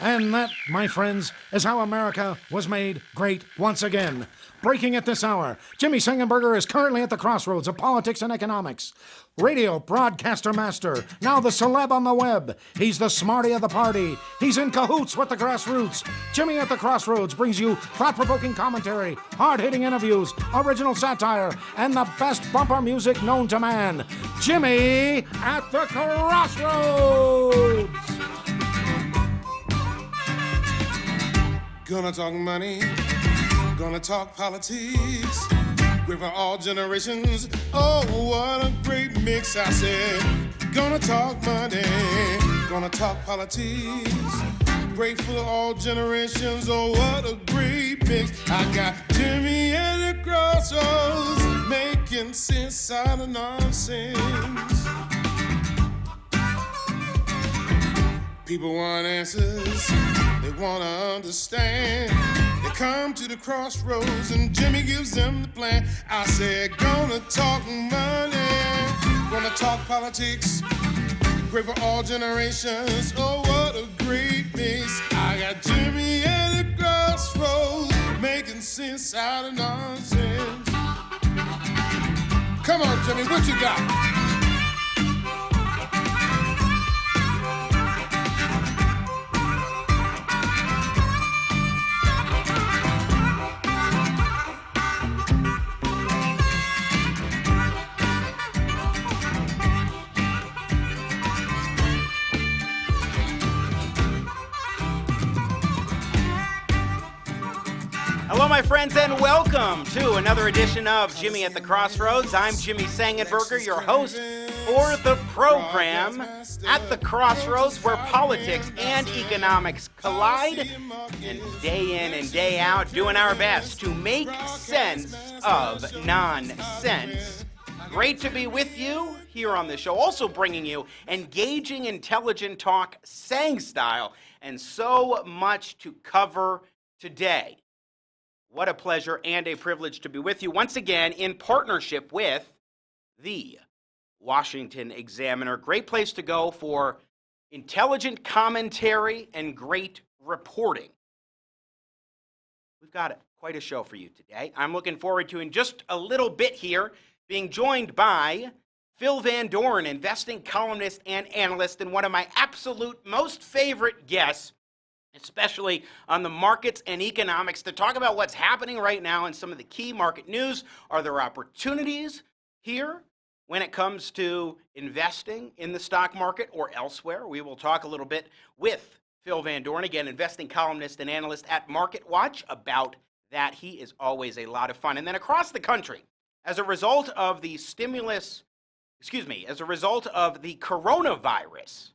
And that, my friends, is how America was made great once again. Breaking at this hour, Jimmy Sengenberger is currently at the crossroads of politics and economics. Radio broadcaster master, now the celeb on the web. He's the smarty of the party. He's in cahoots with the grassroots. Jimmy at the Crossroads brings you thought-provoking commentary, hard-hitting interviews, original satire, and the best bumper music known to man. Jimmy at the Crossroads! Gonna talk money, gonna talk politics, great for all generations. Oh, what a great mix, I said. Gonna talk money, gonna talk politics, great for all generations. Oh, what a great mix. I got Jimmy at the Crossroads, making sense out of nonsense. People want answers, they want to understand. They come to the crossroads and Jimmy gives them the plan. I said, gonna talk money, gonna talk politics, great for all generations. Oh, what a great mix. I got Jimmy at the crossroads, making sense out of nonsense. Come on, Jimmy, what you got? Hello, my friends, and welcome to another edition of Jimmy at the Crossroads. I'm Jimmy Sengenberger, your host for the program At the Crossroads, where politics and economics collide, and day in and day out, doing our best to make sense of nonsense. Great to be with you here on the show, also bringing you engaging, intelligent talk, Sang style, and so much to cover today. What a pleasure and a privilege to be with you once again in partnership with the Washington Examiner. Great place to go for intelligent commentary and great reporting. We've got quite a show for you today. I'm looking forward to, in just a little bit here, being joined by Phil van Doorn, investing columnist and analyst, and one of my absolute most favorite guests, especially on the markets and economics, to talk about what's happening right now in some of the key market news. Are there opportunities here when it comes to investing in the stock market or elsewhere? We will talk a little bit with Phil van Doorn, again, investing columnist and analyst at MarketWatch, about that. He is always a lot of fun. And then across the country, as a result of the coronavirus,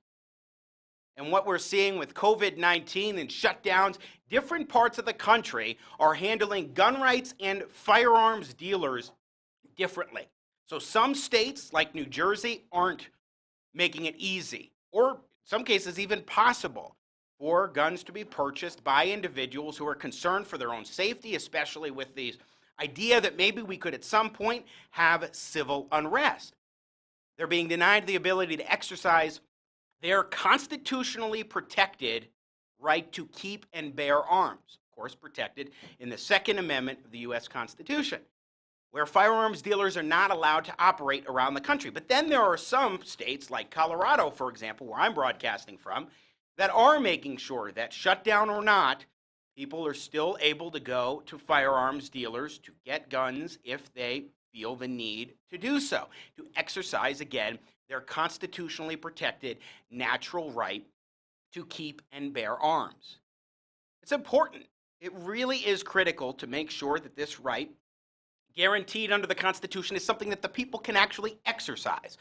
and what we're seeing with COVID-19 and shutdowns, different parts of the country are handling gun rights and firearms dealers differently. So some states, like New Jersey, aren't making it easy, or in some cases even possible, for guns to be purchased by individuals who are concerned for their own safety, especially with the idea that maybe we could at some point have civil unrest. They're being denied the ability to exercise their constitutionally protected right to keep and bear arms, of course protected in the Second Amendment of the U.S. Constitution, where firearms dealers are not allowed to operate around the country. But then there are some states, like Colorado, for example, where I'm broadcasting from, that are making sure that, shutdown or not, people are still able to go to firearms dealers to get guns if they feel the need to do so, to exercise, again, their constitutionally protected natural right to keep and bear arms. It's important. It really is critical to make sure that this right, guaranteed under the Constitution, is something that the people can actually exercise.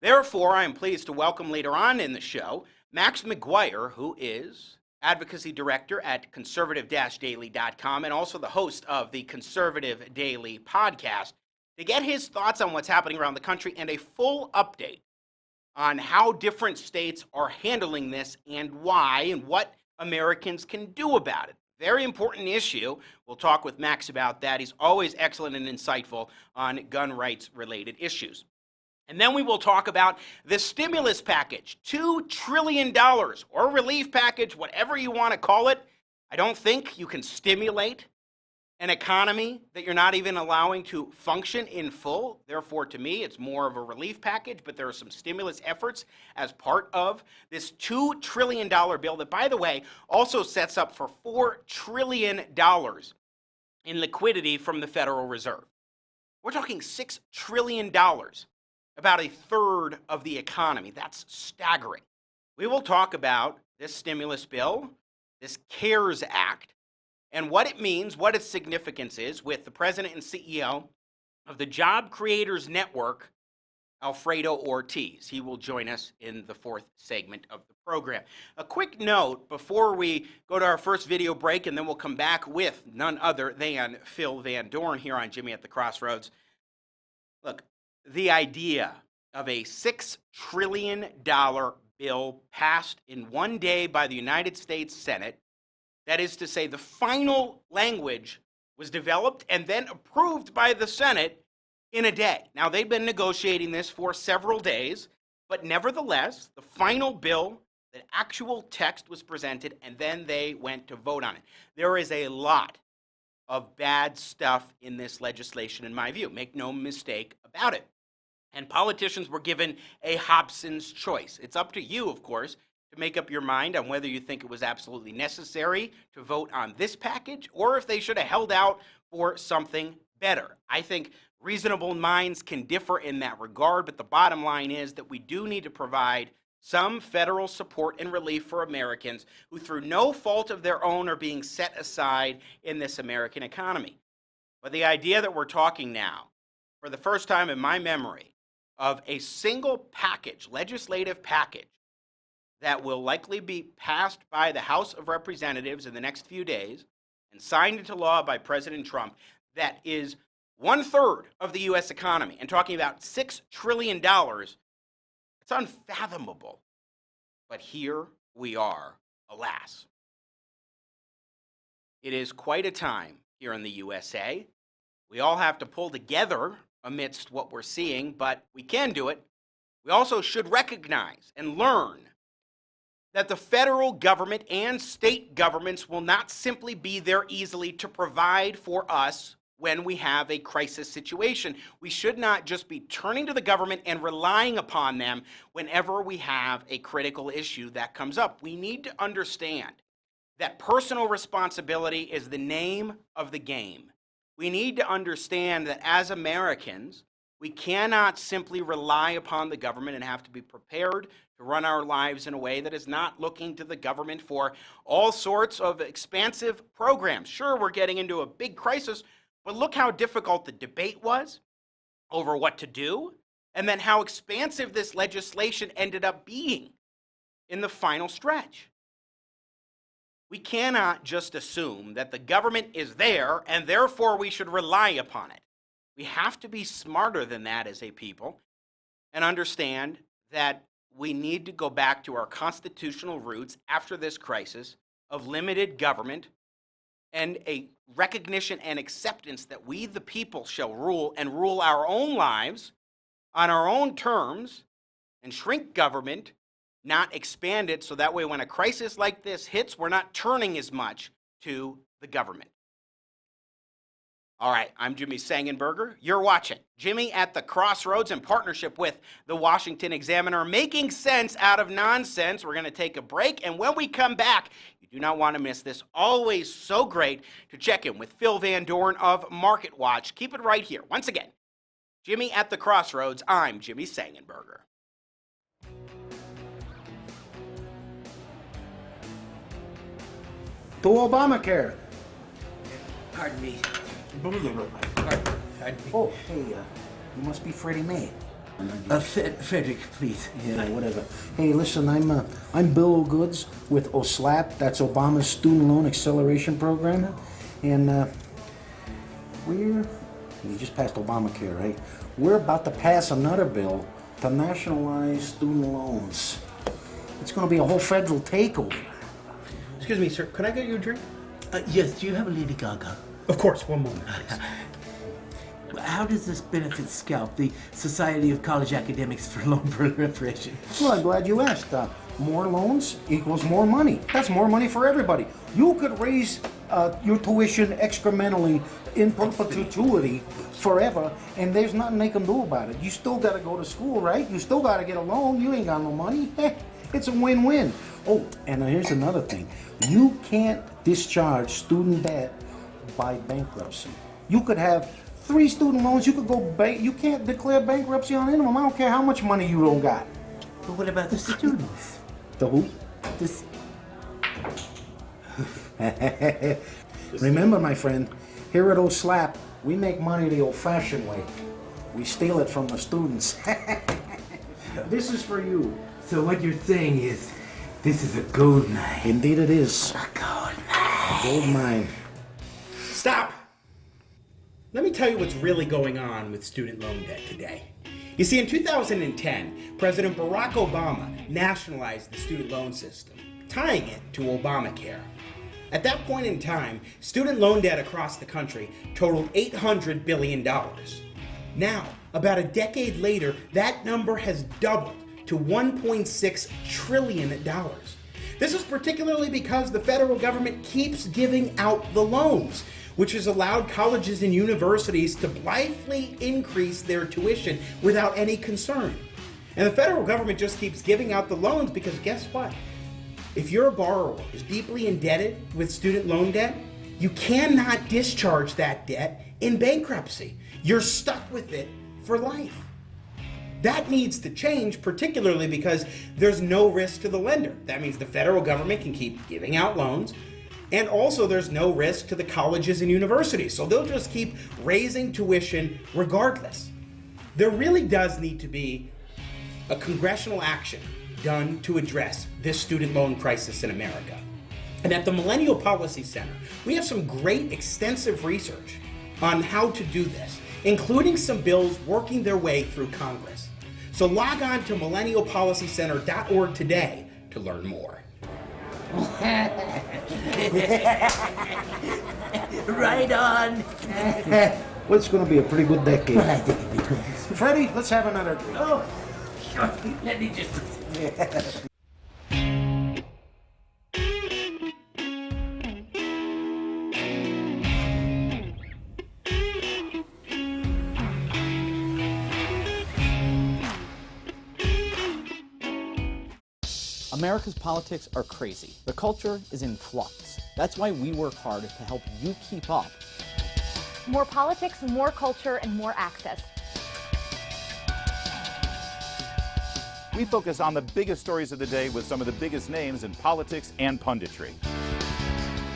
Therefore, I am pleased to welcome later on in the show Max McGuire, who is advocacy director at conservative-daily.com and also the host of the Conservative Daily podcast, to get his thoughts on what's happening around the country and a full update on how different states are handling this and why, and what Americans can do about it. Very important issue. We'll talk with Max about that. He's always excellent and insightful on gun rights related issues. And then we will talk about the stimulus package, $2 trillion, or relief package, whatever you want to call it. I don't think you can stimulate an economy that you're not even allowing to function in full. Therefore, to me, it's more of a relief package, but there are some stimulus efforts as part of this $2 trillion bill that, by the way, also sets up for $4 trillion in liquidity from the Federal Reserve. We're talking $6 trillion, about a third of the economy. That's staggering. We will talk about this stimulus bill, this CARES Act, and what it means, what its significance is, with the president and CEO of the Job Creators Network, Alfredo Ortiz. He will join us in the fourth segment of the program. A quick note before we go to our first video break, and then we'll come back with none other than Phil Van Doorn here on Jimmy at the Crossroads. Look, the idea of a $6 trillion bill passed in one day by the United States Senate, that is to say, the final language was developed and then approved by the Senate in a day. Now, they've been negotiating this for several days, but nevertheless, the final bill, the actual text was presented, and then they went to vote on it. There is a lot of bad stuff in this legislation, in my view. Make no mistake about it. And politicians were given a Hobson's choice. It's up to you, of course, to make up your mind on whether you think it was absolutely necessary to vote on this package or if they should have held out for something better. I think reasonable minds can differ in that regard, but the bottom line is that we do need to provide some federal support and relief for Americans who, through no fault of their own, are being set aside in this American economy. But the idea that we're talking now, for the first time in my memory, of a single package, legislative package, that will likely be passed by the House of Representatives in the next few days and signed into law by President Trump, that is 1/3 of the U.S. economy, and talking about $6 trillion, it's unfathomable. But here we are, alas. It is quite a time here in the USA. We all have to pull together amidst what we're seeing, but we can do it. We also should recognize and learn that the federal government and state governments will not simply be there easily to provide for us when we have a crisis situation. We should not just be turning to the government and relying upon them whenever we have a critical issue that comes up. We need to understand that personal responsibility is the name of the game. We need to understand that as Americans, we cannot simply rely upon the government and have to be prepared to run our lives in a way that is not looking to the government for all sorts of expansive programs. Sure, we're getting into a big crisis, but look how difficult the debate was over what to do, and then how expansive this legislation ended up being in the final stretch. We cannot just assume that the government is there and therefore we should rely upon it. We have to be smarter than that as a people and understand that we need to go back to our constitutional roots after this crisis of limited government and a recognition and acceptance that we, the people, shall rule and rule our own lives on our own terms and shrink government, not expand it, so that way when a crisis like this hits, we're not turning as much to the government. All right, I'm Jimmy Sengenberger. You're watching Jimmy at the Crossroads in partnership with the Washington Examiner, making sense out of nonsense. We're going to take a break, and when we come back, you do not want to miss this. Always so great to check in with Phil Van Doorn of MarketWatch. Keep it right here. Once again, Jimmy at the Crossroads. I'm Jimmy Sengenberger. To Obamacare. Pardon me. Oh, hey, you must be Freddie Mae. Frederick, please. Yeah, whatever. Hey, listen, I'm Bill Goods with OSLAP. That's Obama's Student Loan Acceleration Program, and we just passed Obamacare, right? We're about to pass another bill to nationalize student loans. It's going to be a whole federal takeover. Excuse me, sir. Could I get you a drink? Yes, do you have a Lady Gaga? Of course. One moment, please. How does this benefit SCALP, the Society of College Academics for Loan Proliferation? Well, I'm glad you asked. More loans equals more money. That's more money for everybody. You could raise your tuition excrementally in perpetuity forever, and there's nothing they can do about it. You still got to go to school, right? You still got to get a loan. You ain't got no money. It's a win-win. Oh, and here's another thing. You can't discharge student debt by bankruptcy. You could have 3 student loans. You could go you can't declare bankruptcy on any of them. I don't care how much money you don't got. But what about the students? The who? This... Remember, my friend, here at OSLAP, we make money the old-fashioned way. We steal it from the students. This is for you. So what you're saying is, this is a gold mine. Indeed it is. A gold mine. A gold mine. Stop! Let me tell you what's really going on with student loan debt today. You see, in 2010, President Barack Obama nationalized the student loan system, tying it to Obamacare. At that point in time, student loan debt across the country totaled $800 billion. Now, about a decade later, that number has doubled to $1.6 trillion. This is particularly because the federal government keeps giving out the loans, which has allowed colleges and universities to blithely increase their tuition without any concern. And the federal government just keeps giving out the loans because guess what? If you're a borrower who's deeply indebted with student loan debt, you cannot discharge that debt in bankruptcy. You're stuck with it for life. That needs to change, particularly because there's no risk to the lender. That means the federal government can keep giving out loans, and also there's no risk to the colleges and universities, so they'll just keep raising tuition regardless. There really does need to be a congressional action done to address this student loan crisis in America. And at the Millennial Policy Center, we have some great extensive research on how to do this, including some bills working their way through Congress. So log on to millennialpolicycenter.org today to learn more. Right on. Well, it's going to be a pretty good decade. Well, I think it'd be good. Freddie, let's have another drink. Oh, sure. Let me just... America's politics are crazy. The culture is in flux. That's why we work hard to help you keep up. More politics, more culture, and more access. We focus on the biggest stories of the day with some of the biggest names in politics and punditry.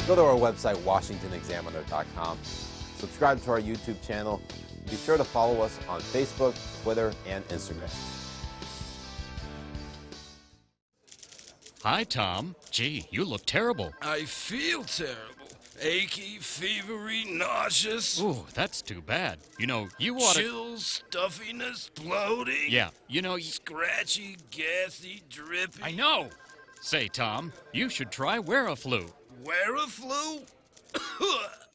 Go to our website, WashingtonExaminer.com. Subscribe to our YouTube channel. Be sure to follow us on Facebook, Twitter, and Instagram. Hi, Tom. Gee, you look terrible. I feel terrible. Achy, fevery, nauseous. Ooh, that's too bad. You know, you oughta... Chills, stuffiness, bloating. Yeah, you know... Scratchy, gassy, drippy. I know! Say, Tom, you should try Wear-a-Flu. Wear-a-Flu?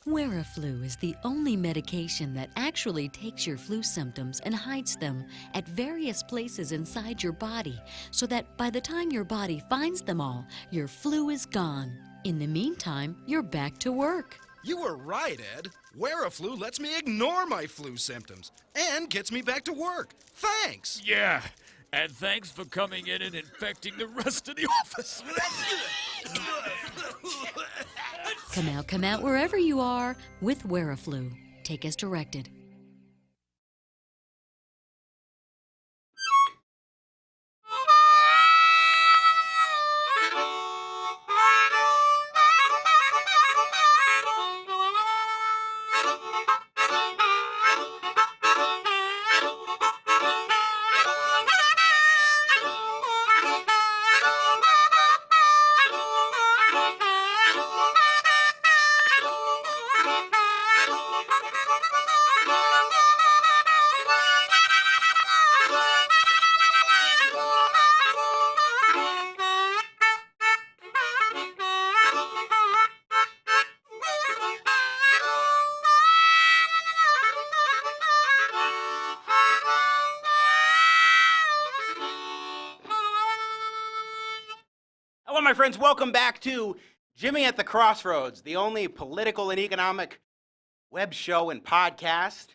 Wear-a-Flu is the only medication that actually takes your flu symptoms and hides them at various places inside your body so that by the time your body finds them all, your flu is gone. In the meantime, you're back to work. You were right, Ed. Wear-a-Flu lets me ignore my flu symptoms and gets me back to work. Thanks. Yeah, and thanks for coming in and infecting the rest of the office. Come out wherever you are with Wear-a-Flu. Take as directed. Hello, my friends. Welcome back to Jimmy at the Crossroads, the only political and economic web show and podcast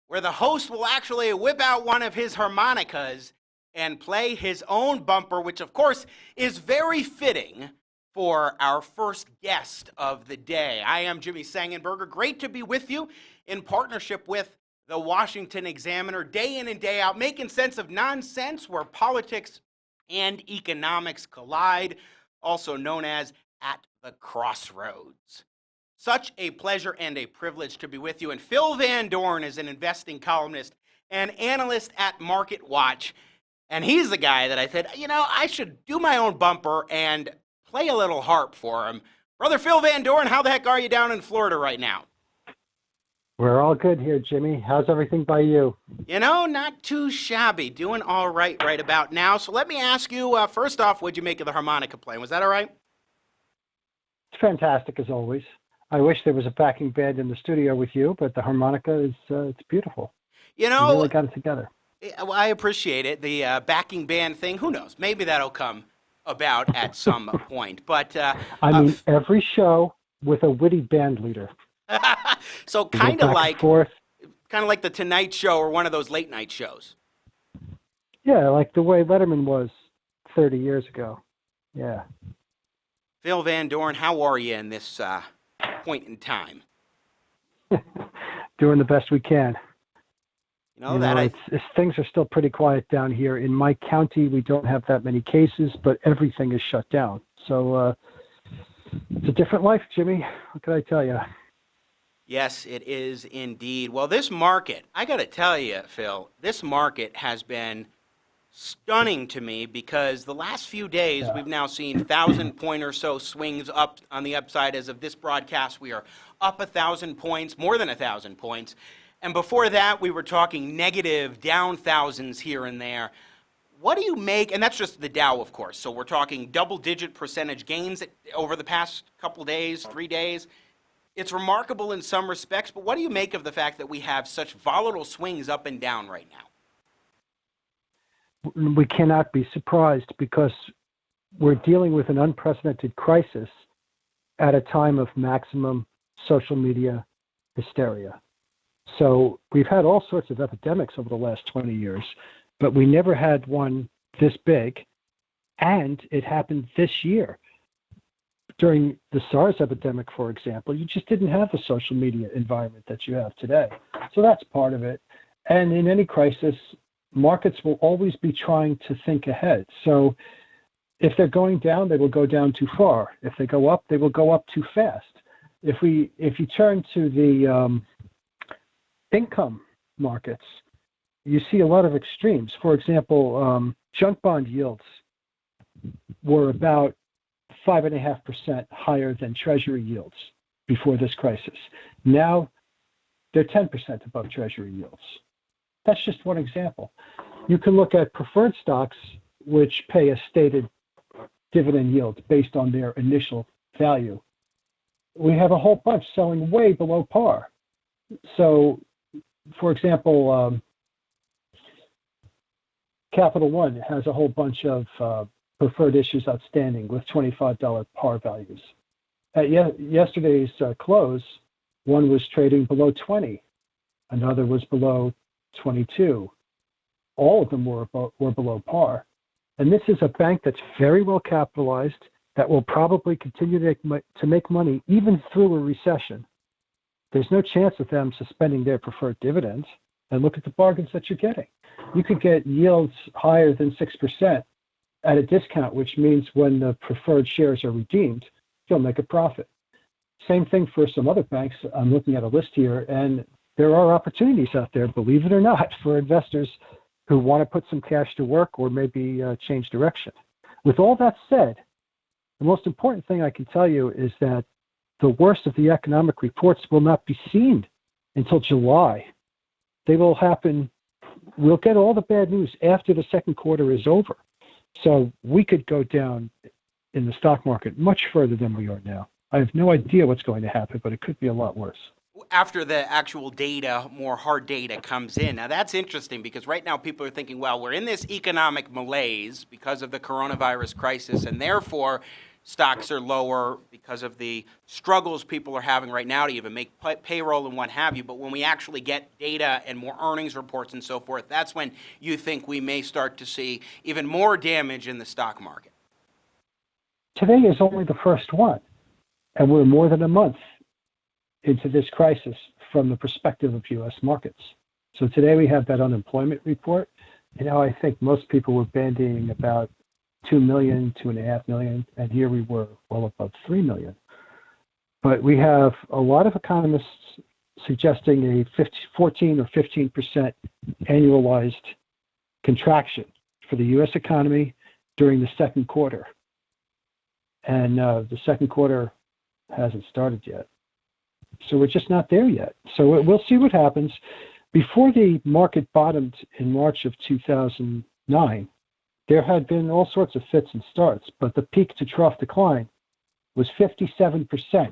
where the host will actually whip out one of his harmonicas and play his own bumper, which, of course, is very fitting for our first guest of the day. I am Jimmy Sengenberger. Great to be with you in partnership with the Washington Examiner, day in and day out, making sense of nonsense where politics and economics collide, also known as At the Crossroads. Such a pleasure and a privilege to be with you. And Phil Van Doorn is an investing columnist and analyst at MarketWatch. And he's the guy that I said, I should do my own bumper and play a little harp for him. Brother Phil Van Doorn, how the heck are you down in Florida right now? We're all good here, Jimmy. How's everything by you? Not too shabby. Doing all right about now. So let me ask you, first off, what'd you make of the harmonica playing? Was that all right? It's fantastic, as always. I wish there was a backing band in the studio with you, but the harmonica is it's beautiful. You really got it together. Well, I appreciate it. The backing band thing, who knows? Maybe that'll come about at some point. But every show with a witty band leader. So kind of like the Tonight Show or one of those late night shows. Yeah, like the way Letterman was 30 years ago. Yeah. Phil Van Doorn, how are you in this point in time? Doing the best we can. It's things are still pretty quiet down here. In my county, we don't have that many cases, but everything is shut down. So it's a different life, Jimmy. What can I tell you? Yes, it is indeed. Well, this market, I got to tell you, Phil, this market has been stunning to me because the last few days we've now seen 1,000-point or so swings up on the upside. As of this broadcast, we are up 1,000 points, more than 1,000 points. And before that, we were talking negative, down thousands here and there. What do you make, and that's just the Dow, of course, so we're talking double-digit percentage gains over the past couple days, 3 days. It's remarkable in some respects, but what do you make of the fact that we have such volatile swings up and down right now? We cannot be surprised because we're dealing with an unprecedented crisis at a time of maximum social media hysteria. So we've had all sorts of epidemics over the last 20 years, but we never had one this big, and it happened this year. During the SARS epidemic, for example, you just didn't have the social media environment that you have today. So that's part of it. And in any crisis, markets will always be trying to think ahead. So if they're going down, they will go down too far. If they go up, they will go up too fast. If you turn to the income markets, you see a lot of extremes. For example, junk bond yields were about 5.5% higher than Treasury yields before this crisis. Now they're 10% above Treasury yields. That's just one example. You can look at preferred stocks, which pay a stated dividend yield based on their initial value. We have a whole bunch selling way below par. So, for example, Capital One has a whole bunch of preferred issues outstanding with $25 par values. At yesterday's close, one was trading below 20, another was below 22. All of them were below par. And this is a bank that's very well capitalized that will probably continue to make money even through a recession. There's no chance of them suspending their preferred dividends. And look at the bargains that you're getting. You could get yields higher than 6% at a discount, which means when the preferred shares are redeemed, you'll make a profit. Same thing for some other banks. I'm looking at a list here, and there are opportunities out there, believe it or not, for investors who want to put some cash to work or maybe change direction. With all that said, the most important thing I can tell you is that the worst of the economic reports will not be seen until July. They will happen. We'll get all the bad news after the second quarter is over. So we could go down in the stock market much further than we are now. I have no idea what's going to happen, but it could be a lot worse. After the actual data, more hard data comes in. Now that's interesting because right now people are thinking, well, we're in this economic malaise because of the coronavirus crisis, and therefore stocks are lower because of the struggles people are having right now to even make payroll and what have you. But when we actually get data and more earnings reports and so forth, that's when you think we may start to see even more damage in the stock market. Today is only the first one, and we're more than a month into this crisis from the perspective of U.S. markets. So today we have that unemployment report. I think most people were bandying about 2 million, 2.5 million, and here we were well above 3 million. But we have a lot of economists suggesting a 14 or 15% annualized contraction for the U.S. economy during the second quarter. And the second quarter hasn't started yet. So we're just not there yet. So we'll see what happens. Before the market bottomed in March of 2009, there had been all sorts of fits and starts, but the peak to trough decline was 57%.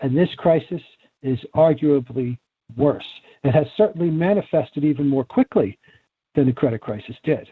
And this crisis is arguably worse. It has certainly manifested even more quickly than the credit crisis did.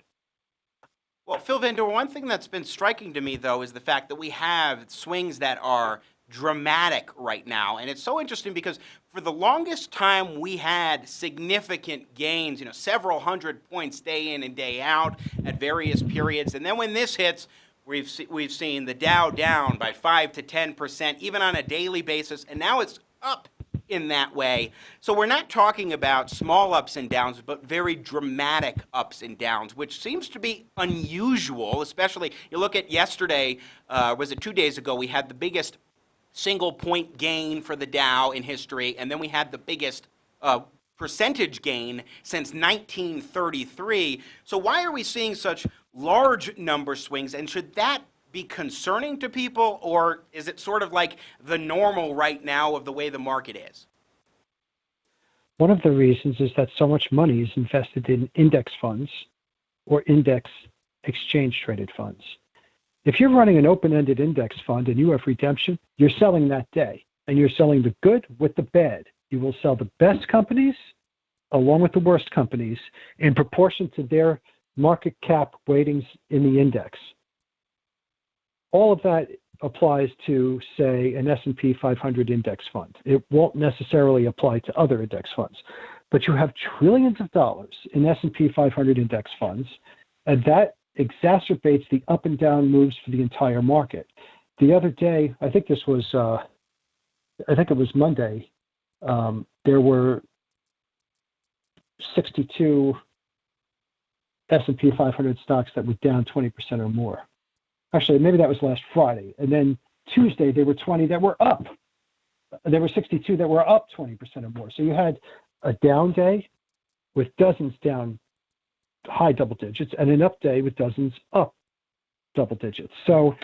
Well, Phil van Doorn, one thing that's been striking to me, though, is the fact that we have swings that are dramatic right now. And it's so interesting because for the longest time we had significant gains, several hundred points day in and day out at various periods. And then when this hits, we've seen the Dow down by 5 to 10%, even on a daily basis. And now it's up in that way. So we're not talking about small ups and downs, but very dramatic ups and downs, which seems to be unusual, especially you look at yesterday, was it 2 days ago, we had the biggest single point gain for the Dow in history, and then we had the biggest percentage gain since 1933. So why are we seeing such large number swings, and should that be concerning to people, or is it sort of like the normal right now of the way the market is? One of the reasons is that so much money is invested in index funds or index exchange-traded funds. If you're running an open-ended index fund and you have redemption, you're selling that day, and you're selling the good with the bad. You will sell the best companies along with the worst companies in proportion to their market cap weightings in the index. All of that applies to, say, an S&P 500 index fund. It won't necessarily apply to other index funds. But you have trillions of dollars in S&P 500 index funds, and that exacerbates the up and down moves for the entire market. The other day, I think it was Monday, there were 62 S&P 500 stocks that were down 20% or more. Actually, maybe that was last Friday. And then Tuesday, there were 20 that were up. There were 62 that were up 20% or more. So you had a down day with dozens down high double digits and an up day with dozens up double digits. So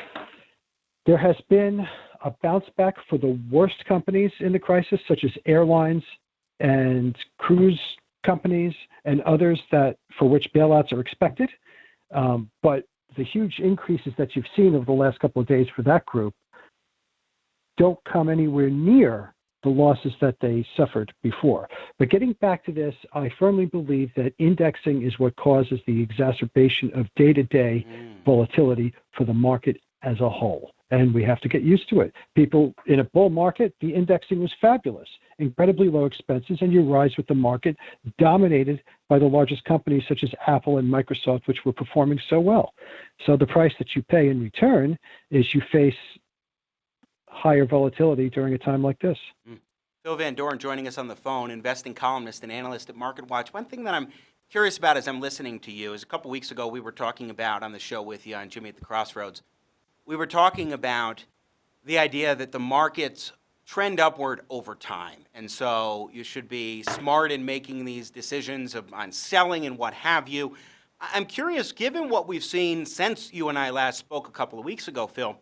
there has been a bounce back for the worst companies in the crisis, such as airlines and cruise companies and others for which bailouts are expected. But the huge increases that you've seen over the last couple of days for that group don't come anywhere near the losses that they suffered before. But getting back to this, I firmly believe that indexing is what causes the exacerbation of day-to-day volatility for the market as a whole. And we have to get used to it. People in a bull market, the indexing was fabulous, incredibly low expenses, and you rise with the market dominated by the largest companies such as Apple and Microsoft, which were performing so well. So the price that you pay in return is you face higher volatility during a time like this. Phil van Doorn joining us on the phone, investing columnist and analyst at MarketWatch. One thing that I'm curious about as I'm listening to you is a couple weeks ago we were talking about on the show with you on Jimmy at the Crossroads, we were talking about the idea that the markets trend upward over time. And so you should be smart in making these decisions on selling and what have you. I'm curious, given what we've seen since you and I last spoke a couple of weeks ago, Phil,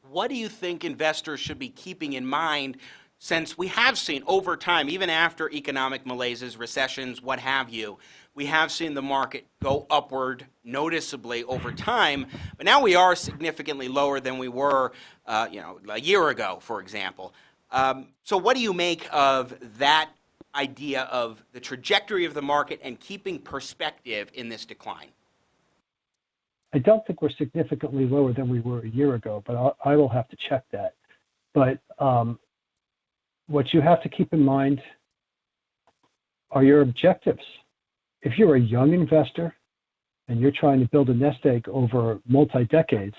what do you think investors should be keeping in mind, since we have seen over time, even after economic malaises, recessions, what have you, we have seen the market go upward noticeably over time, but now we are significantly lower than we were a year ago, for example. So what do you make of that idea of the trajectory of the market and keeping perspective in this decline? I don't think we're significantly lower than we were a year ago, but I will have to check that. But what you have to keep in mind are your objectives. If you're a young investor and you're trying to build a nest egg over multi-decades,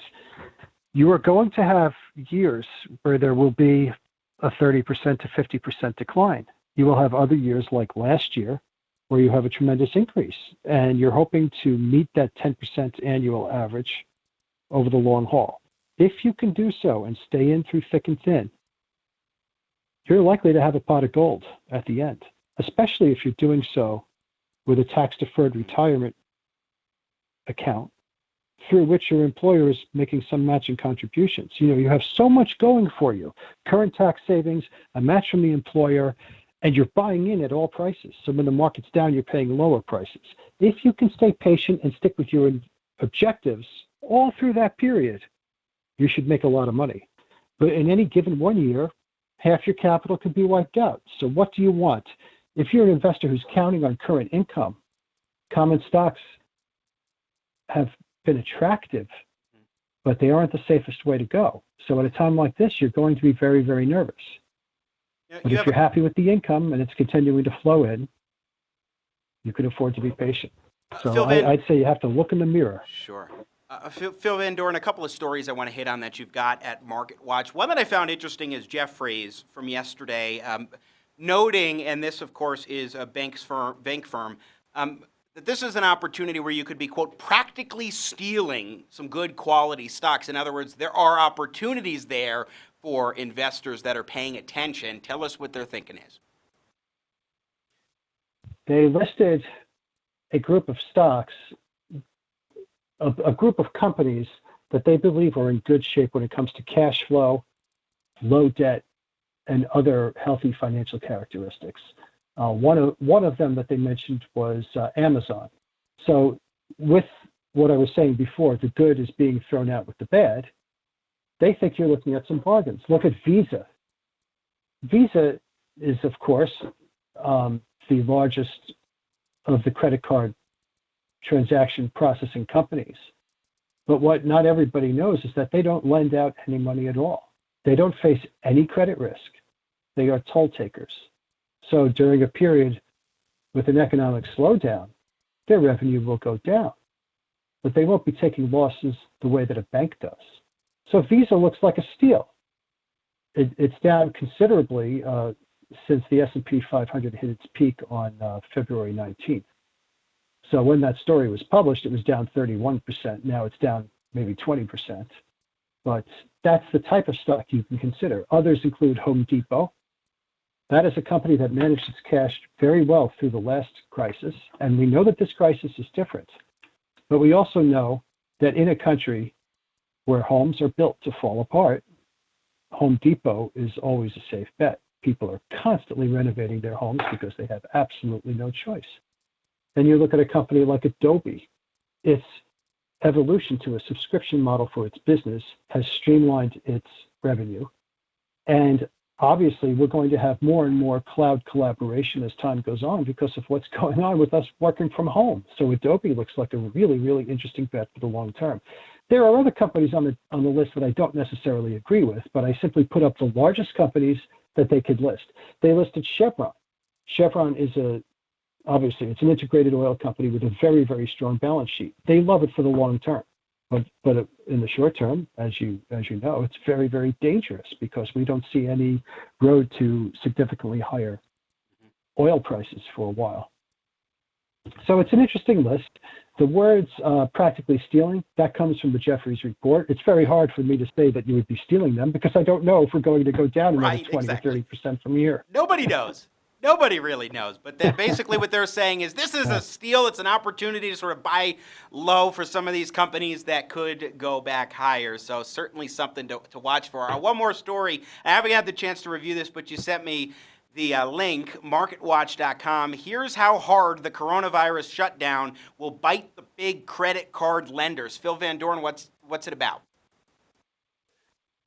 you are going to have years where there will be a 30% to 50% decline. You will have other years like last year where you have a tremendous increase, and you're hoping to meet that 10% annual average over the long haul. If you can do so and stay in through thick and thin, you're likely to have a pot of gold at the end, especially if you're doing so with a tax-deferred retirement account through which your employer is making some matching contributions. You know, you have so much going for you, current tax savings, a match from the employer, and you're buying in at all prices. So when the market's down, you're paying lower prices. If you can stay patient and stick with your objectives all through that period, you should make a lot of money. But in any given 1 year, half your capital could be wiped out. So what do you want? If you're an investor who's counting on current income, common stocks have been attractive, but they aren't the safest way to go. So at a time like this, you're going to be very, very nervous. But if you're happy with the income and it's continuing to flow in, you can afford to be patient. So I'd say you have to look in the mirror. Sure. Phil van Doorn, a couple of stories I want to hit on that you've got at MarketWatch. One that I found interesting is Jefferies from yesterday, noting, and this, of course, is a bank firm, that this is an opportunity where you could be, quote, practically stealing some good quality stocks. In other words, there are opportunities there for investors that are paying attention. Tell us what their thinking is. They listed a group of stocks, a group of companies that they believe are in good shape when it comes to cash flow, low debt, and other healthy financial characteristics. One of them that they mentioned was Amazon. So with what I was saying before, the good is being thrown out with the bad, they think you're looking at some bargains. Look at Visa. Visa is, of course, the largest of the credit card transaction processing companies. But what not everybody knows is that they don't lend out any money at all. They don't face any credit risk. They are toll takers. So during a period with an economic slowdown, their revenue will go down, but they won't be taking losses the way that a bank does. So Visa looks like a steal. It's down considerably since the S&P 500 hit its peak on February 19th. So when that story was published, it was down 31%. Now it's down maybe 20%. But that's the type of stock you can consider. Others include Home Depot. That is a company that managed its cash very well through the last crisis. And we know that this crisis is different. But we also know that in a country where homes are built to fall apart, Home Depot is always a safe bet. People are constantly renovating their homes because they have absolutely no choice. Then you look at a company like Adobe. Its evolution to a subscription model for its business has streamlined its revenue. And obviously, we're going to have more and more cloud collaboration as time goes on because of what's going on with us working from home. So Adobe looks like a really, really interesting bet for the long term. There are other companies on the list that I don't necessarily agree with, but I simply put up the largest companies that they could list. They listed Chevron. Chevron is obviously, it's an integrated oil company with a very, very strong balance sheet. They love it for the long term. But in the short term, as you know, it's very, very dangerous because we don't see any road to significantly higher oil prices for a while. So it's an interesting list. The words practically stealing, that comes from the Jefferies report. It's very hard for me to say that you would be stealing them because I don't know if we're going to go down another 20 to 30% from here. Nobody knows. Nobody really knows. But basically what they're saying is this is a steal. It's an opportunity to sort of buy low for some of these companies that could go back higher. So certainly something to watch for. One more story. I haven't had the chance to review this, but you sent me the link, MarketWatch.com. Here's how hard the coronavirus shutdown will bite the big credit card lenders. Phil van Doorn, what's it about?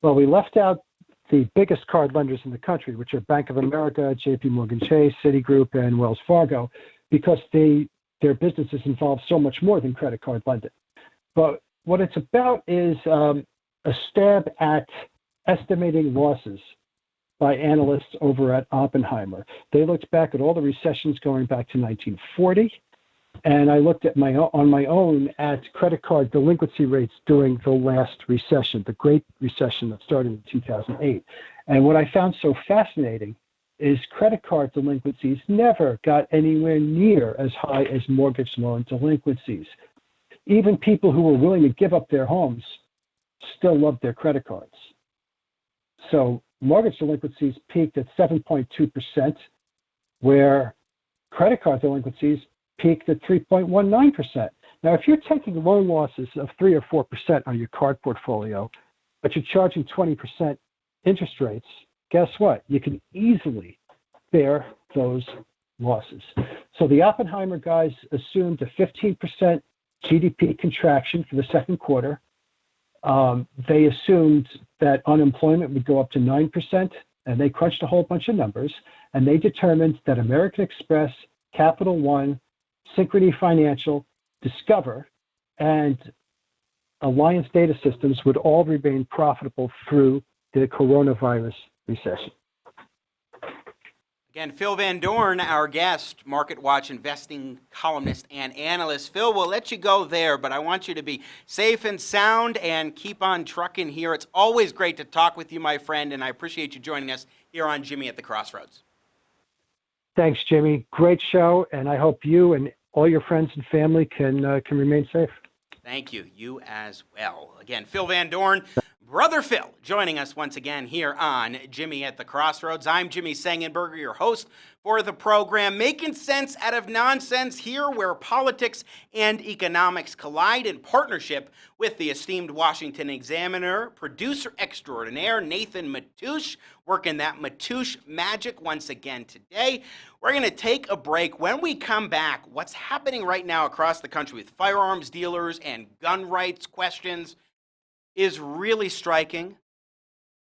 Well, we left out the biggest card lenders in the country, which are Bank of America, JP Morgan Chase, Citigroup, and Wells Fargo, because their businesses involve so much more than credit card lending. But what it's about is a stab at estimating losses by analysts over at Oppenheimer. They looked back at all the recessions going back to 1940, and I looked at on my own at credit card delinquency rates during the last recession, the Great Recession that started in 2008. And what I found so fascinating is credit card delinquencies never got anywhere near as high as mortgage loan delinquencies. Even people who were willing to give up their homes still loved their credit cards. So mortgage delinquencies peaked at 7.2%, where credit card delinquencies peaked at 3.19%. Now, if you're taking loan losses of 3 or 4% on your card portfolio, but you're charging 20% interest rates, guess what? You can easily bear those losses. So the Oppenheimer guys assumed a 15% GDP contraction for the second quarter. They assumed that unemployment would go up to 9%, and they crunched a whole bunch of numbers, and they determined that American Express, Capital One, Synchrony Financial, Discover, and Alliance Data Systems would all remain profitable through the coronavirus recession. Again, Phil van Doorn, our guest, MarketWatch investing columnist and analyst. Phil, we'll let you go there, but I want you to be safe and sound and keep on trucking here. It's always great to talk with you, my friend, and I appreciate you joining us here on Jimmy at the Crossroads. Thanks, Jimmy. Great show, and I hope you and all your friends and family can remain safe. Thank you. You as well. Again, Phil van Doorn, Brother Phil, joining us once again here on Jimmy at the Crossroads. I'm Jimmy Sengenberger, your host for the program, making sense out of nonsense here where politics and economics collide, in partnership with the esteemed Washington Examiner producer extraordinaire Nathan Matoush, working that Matoush magic once again today. We're going to take a break. When we come back, what's happening right now across the country with firearms dealers and gun rights questions is really striking.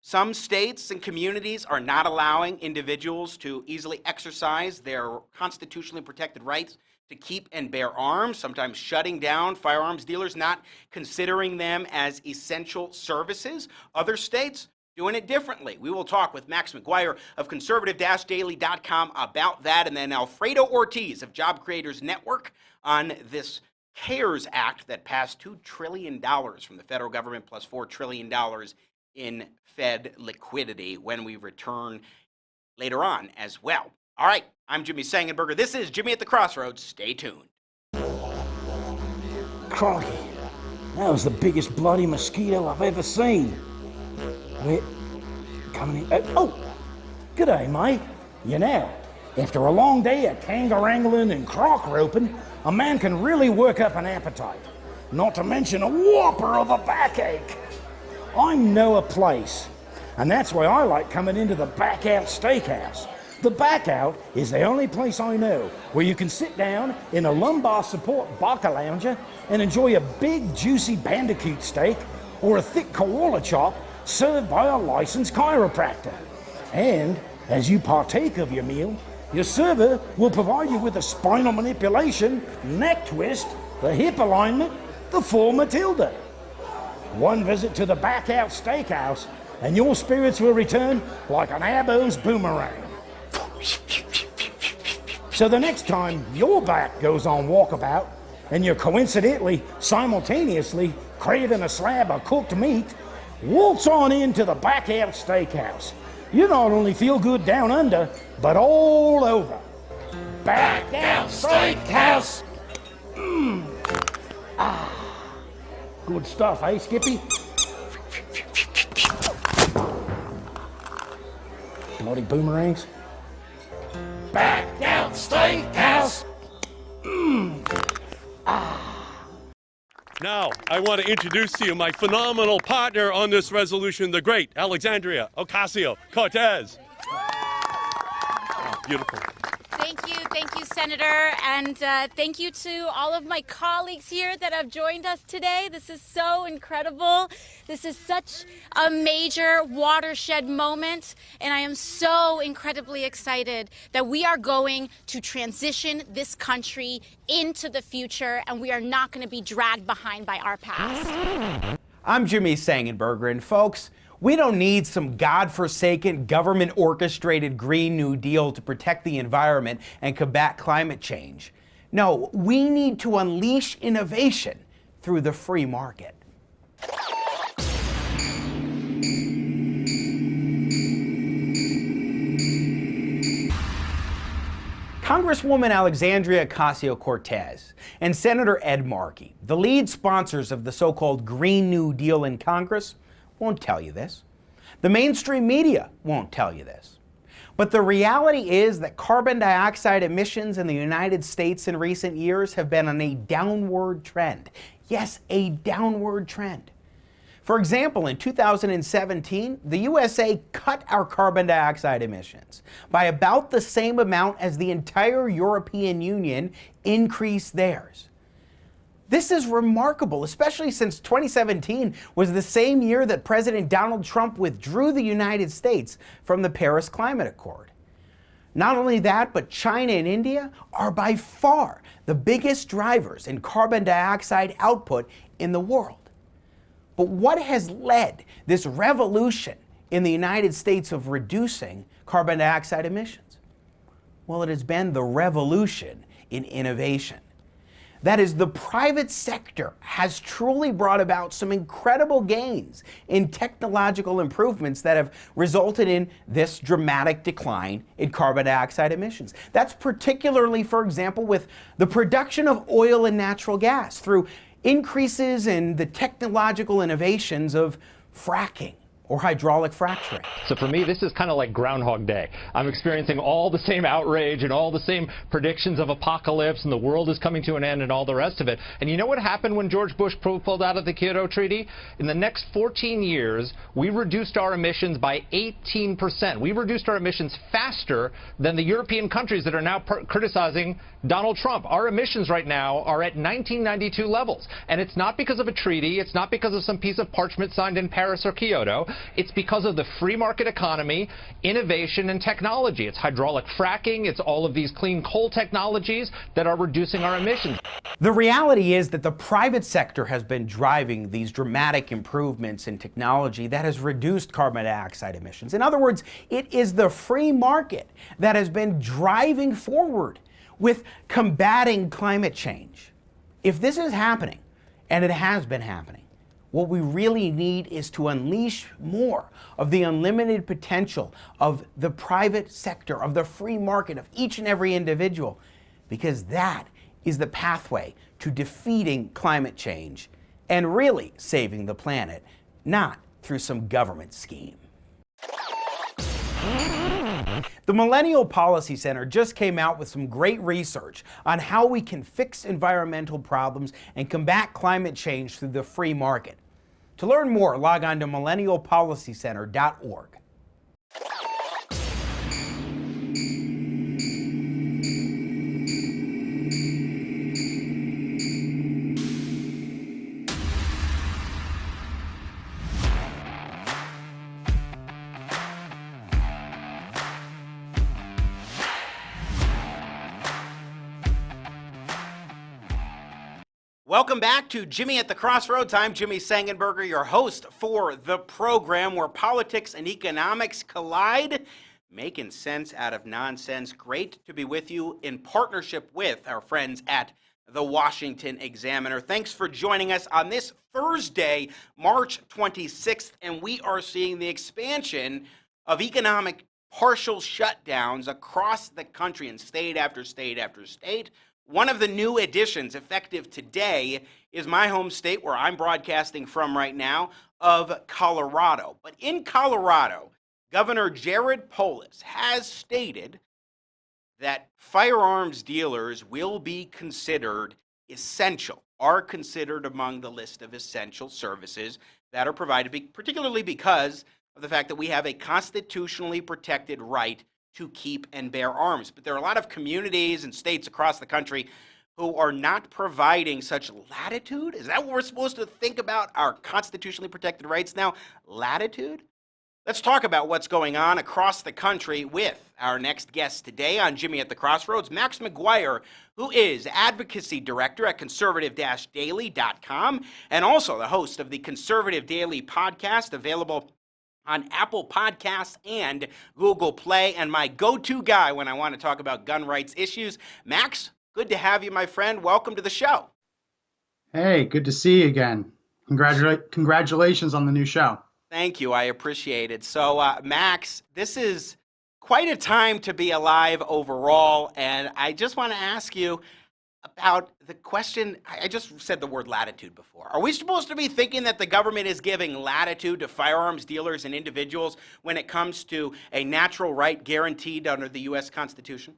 Some states and communities are not allowing individuals to easily exercise their constitutionally protected rights to keep and bear arms, sometimes shutting down firearms dealers, not considering them as essential services. Other states doing it differently. We will talk with Max McGuire of conservative-daily.com about that, and then Alfredo Ortiz of Job Creators Network on this CARES Act that passed $2 trillion from the federal government plus $4 trillion in Fed liquidity when we return later on as well. All right, I'm Jimmy Sengenberger. This is Jimmy at the Crossroads. Stay tuned. Crikey, that was the biggest bloody mosquito I've ever seen. Wait, coming in. Oh, g'day, mate. You know, after a long day of kangarangling and croc roping, a man can really work up an appetite, not to mention a whopper of a backache. I know a place, and that's why I like coming into the Back Out Steakhouse. The Back Out is the only place I know where you can sit down in a lumbar support Barca lounger and enjoy a big juicy bandicoot steak or a thick koala chop served by a licensed chiropractor. And as you partake of your meal, your server will provide you with a spinal manipulation, neck twist, the hip alignment, the full Matilda. One visit to the Back Out Steakhouse and your spirits will return like an Abbo's boomerang. So the next time your back goes on walkabout and you're coincidentally, simultaneously craving a slab of cooked meat, waltz on into the Back Out Steakhouse. You not only feel good down under, but all over. Back Out Steakhouse! Good stuff, eh, Skippy? Bloody boomerangs. Back Out Steakhouse! Now, I want to introduce to you my phenomenal partner on this resolution, the great Alexandria Ocasio-Cortez. Oh, beautiful. Thank you Senator, and thank you to all of my colleagues here that have joined us today. This is so incredible. This is such a major watershed moment, and I am so incredibly excited that we are going to transition this country into the future, and we are not going to be dragged behind by our past. I'm Jimmy Sengenberger, and folks, we don't need some godforsaken, government-orchestrated Green New Deal to protect the environment and combat climate change. No, we need to unleash innovation through the free market. Congresswoman Alexandria Ocasio-Cortez and Senator Ed Markey, the lead sponsors of the so-called Green New Deal in Congress, won't tell you this. The mainstream media won't tell you this. But the reality is that carbon dioxide emissions in the United States in recent years have been on a downward trend. Yes, a downward trend. For example, in 2017, the USA cut our carbon dioxide emissions by about the same amount as the entire European Union increased theirs. This is remarkable, especially since 2017 was the same year that President Donald Trump withdrew the United States from the Paris Climate Accord. Not only that, but China and India are by far the biggest drivers in carbon dioxide output in the world. But what has led this revolution in the United States of reducing carbon dioxide emissions? Well, it has been the revolution in innovation. That is, the private sector has truly brought about some incredible gains in technological improvements that have resulted in this dramatic decline in carbon dioxide emissions. That's particularly, for example, with the production of oil and natural gas through increases in the technological innovations of fracking or hydraulic fracturing. So for me, this is kind of like Groundhog Day. I'm experiencing all the same outrage and all the same predictions of apocalypse and the world is coming to an end and all the rest of it. And you know what happened when George Bush pulled out of the Kyoto Treaty? In the next 14 years, we reduced our emissions by 18%. We reduced our emissions faster than the European countries that are now criticizing Donald Trump. Our emissions right now are at 1992 levels. And it's not because of a treaty. It's not because of some piece of parchment signed in Paris or Kyoto. It's because of the free market economy, innovation, and technology. It's hydraulic fracking. It's all of these clean coal technologies that are reducing our emissions. The reality is that the private sector has been driving these dramatic improvements in technology that has reduced carbon dioxide emissions. In other words, it is the free market that has been driving forward with combating climate change. If this is happening, and it has been happening, what we really need is to unleash more of the unlimited potential of the private sector, of the free market, of each and every individual, because that is the pathway to defeating climate change and really saving the planet, not through some government scheme. The Millennial Policy Center just came out with some great research on how we can fix environmental problems and combat climate change through the free market. To learn more, log on to millennialpolicycenter.org. Welcome back to Jimmy at the Crossroads. I'm Jimmy Sengenberger, your host for the program where politics and economics collide, making sense out of nonsense. Great to be with you in partnership with our friends at the Washington Examiner. Thanks for joining us on this Thursday, March 26th, and we are seeing the expansion of economic partial shutdowns across the country in state after state after state. One of the new additions effective today is my home state, where I'm broadcasting from right now, of Colorado. But in Colorado, Governor Jared Polis has stated that firearms dealers will be considered essential, are considered among the list of essential services that are provided, particularly because of the fact that we have a constitutionally protected right to keep and bear arms. But there are a lot of communities and states across the country who are not providing such latitude. Is that what we're supposed to think about our constitutionally protected rights now? Latitude? Let's talk about what's going on across the country with our next guest today on Jimmy at the Crossroads, Max McGuire, who is Advocacy Director at conservative-daily.com and also the host of the Conservative Daily podcast, available on Apple Podcasts and Google Play, and my go-to guy when I want to talk about gun rights issues. Max, good to have you, my friend. Welcome to the show. Hey, good to see you again. Congratulations on the new show. Thank you. I appreciate it. So, Max, this is quite a time to be alive overall, and I just want to ask you about the question. I just said the word latitude before. Are we supposed to be thinking that the government is giving latitude to firearms dealers and individuals when it comes to a natural right guaranteed under the U.S. Constitution?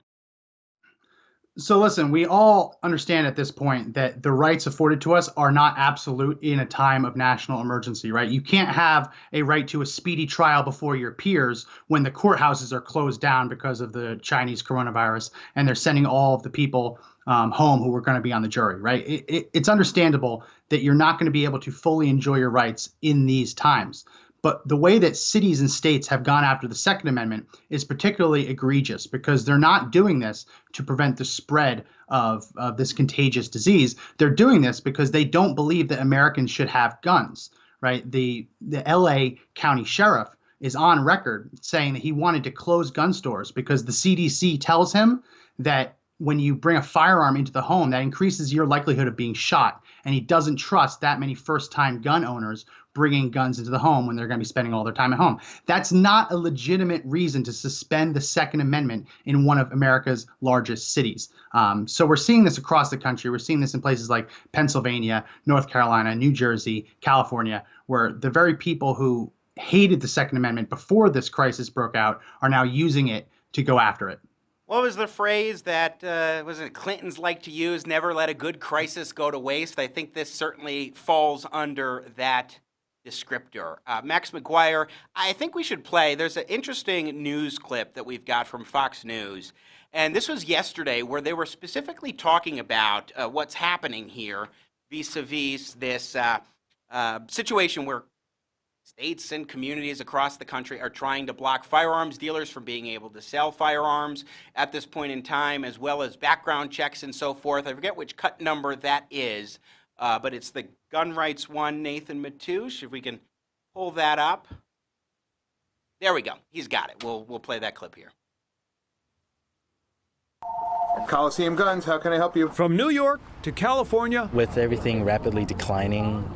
So listen, we all understand at this point that the rights afforded to us are not absolute in a time of national emergency, right? You can't have a right to a speedy trial before your peers when the courthouses are closed down because of the Chinese coronavirus and they're sending all of the people home who were going to be on the jury, right? It's understandable that you're not going to be able to fully enjoy your rights in these times. But the way that cities and states have gone after the Second Amendment is particularly egregious because they're not doing this to prevent the spread of this contagious disease. They're doing this because they don't believe that Americans should have guns, right? The LA County Sheriff is on record saying that he wanted to close gun stores because the CDC tells him that when you bring a firearm into the home, that increases your likelihood of being shot. And he doesn't trust that many first-time gun owners bringing guns into the home when they're going to be spending all their time at home. That's not a legitimate reason to suspend the Second Amendment in one of America's largest cities. So we're seeing this across the country. We're seeing this in places like Pennsylvania, North Carolina, New Jersey, California, where the very people who hated the Second Amendment before this crisis broke out are now using it to go after it. What was the phrase that Clintons like to use, never let a good crisis go to waste? I think this certainly falls under that descriptor. Max McGuire, I think we should play. There's an interesting news clip that we've got from Fox News. And this was yesterday where they were specifically talking about what's happening here vis-a-vis this situation where states and communities across the country are trying to block firearms dealers from being able to sell firearms at this point in time, as well as background checks and so forth. I forget which cut number that is, but it's the gun rights one, Nathan Matoush. If we can pull that up. There we go. He's got it. We'll play that clip here. Coliseum Guns, how can I help you? From New York to California. With everything rapidly declining,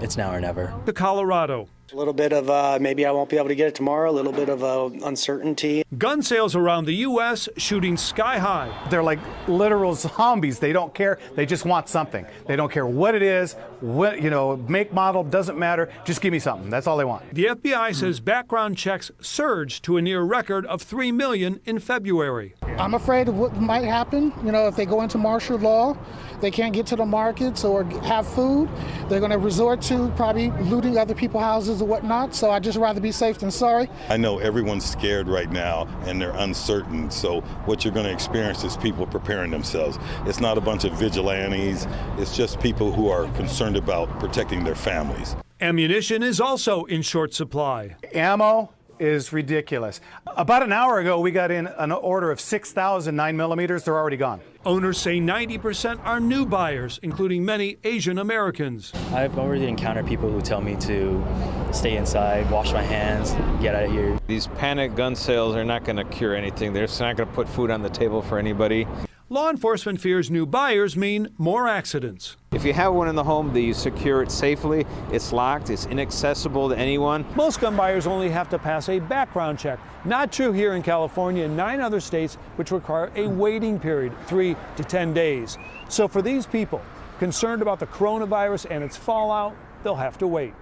it's now or never. To Colorado. A little bit of maybe I won't be able to get it tomorrow, a little bit of uncertainty. Gun sales around the U.S. shooting sky high. They're like literal zombies. They don't care. They just want something. They don't care what it is, what, make, model, doesn't matter. Just give me something. That's all they want. The FBI says background checks surged to a near record of 3 million in February. I'm afraid of what might happen. If they go into martial law, they can't get to the markets or have food. They're going to resort to probably looting other people's houses or whatnot. So I'd just rather be safe than sorry. I know everyone's scared right now and they're uncertain. So what you're going to experience is people preparing themselves. It's not a bunch of vigilantes. It's just people who are concerned about protecting their families. Ammunition is also in short supply. Ammo is ridiculous. About an hour ago, we got in an order of 6,000 9mm. They're already gone. Owners say 90% are new buyers, including many Asian Americans. I've already encountered people who tell me to stay inside, wash my hands, get out of here. These panic gun sales are not going to cure anything. They're just not going to put food on the table for anybody. Law enforcement fears new buyers mean more accidents. If you have one in the home, you secure it safely. It's locked. It's inaccessible to anyone. Most gun buyers only have to pass a background check. Not true here in California and 9 other states, which require a waiting period, 3 to 10 days. So for these people concerned about the coronavirus and its fallout, they'll have to wait.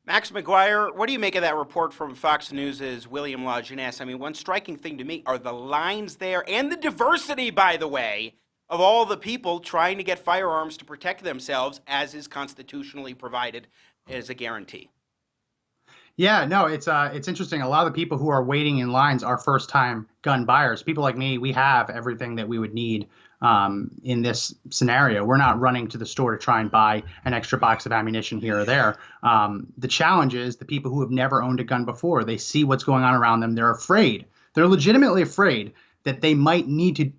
Max McGuire, what do you make of that report from Fox News' William LaJeunesse? I mean, one striking thing to me are the lines there and the diversity, by the way, of all the people trying to get firearms to protect themselves as is constitutionally provided as a guarantee. Yeah, no, it's interesting. A lot of the people who are waiting in lines are first-time gun buyers. People like me, we have everything that we would need in this scenario. We're not running to the store to try and buy an extra box of ammunition here or there. The challenge is the people who have never owned a gun before. They see what's going on around them. They're afraid. They're legitimately afraid that they might need to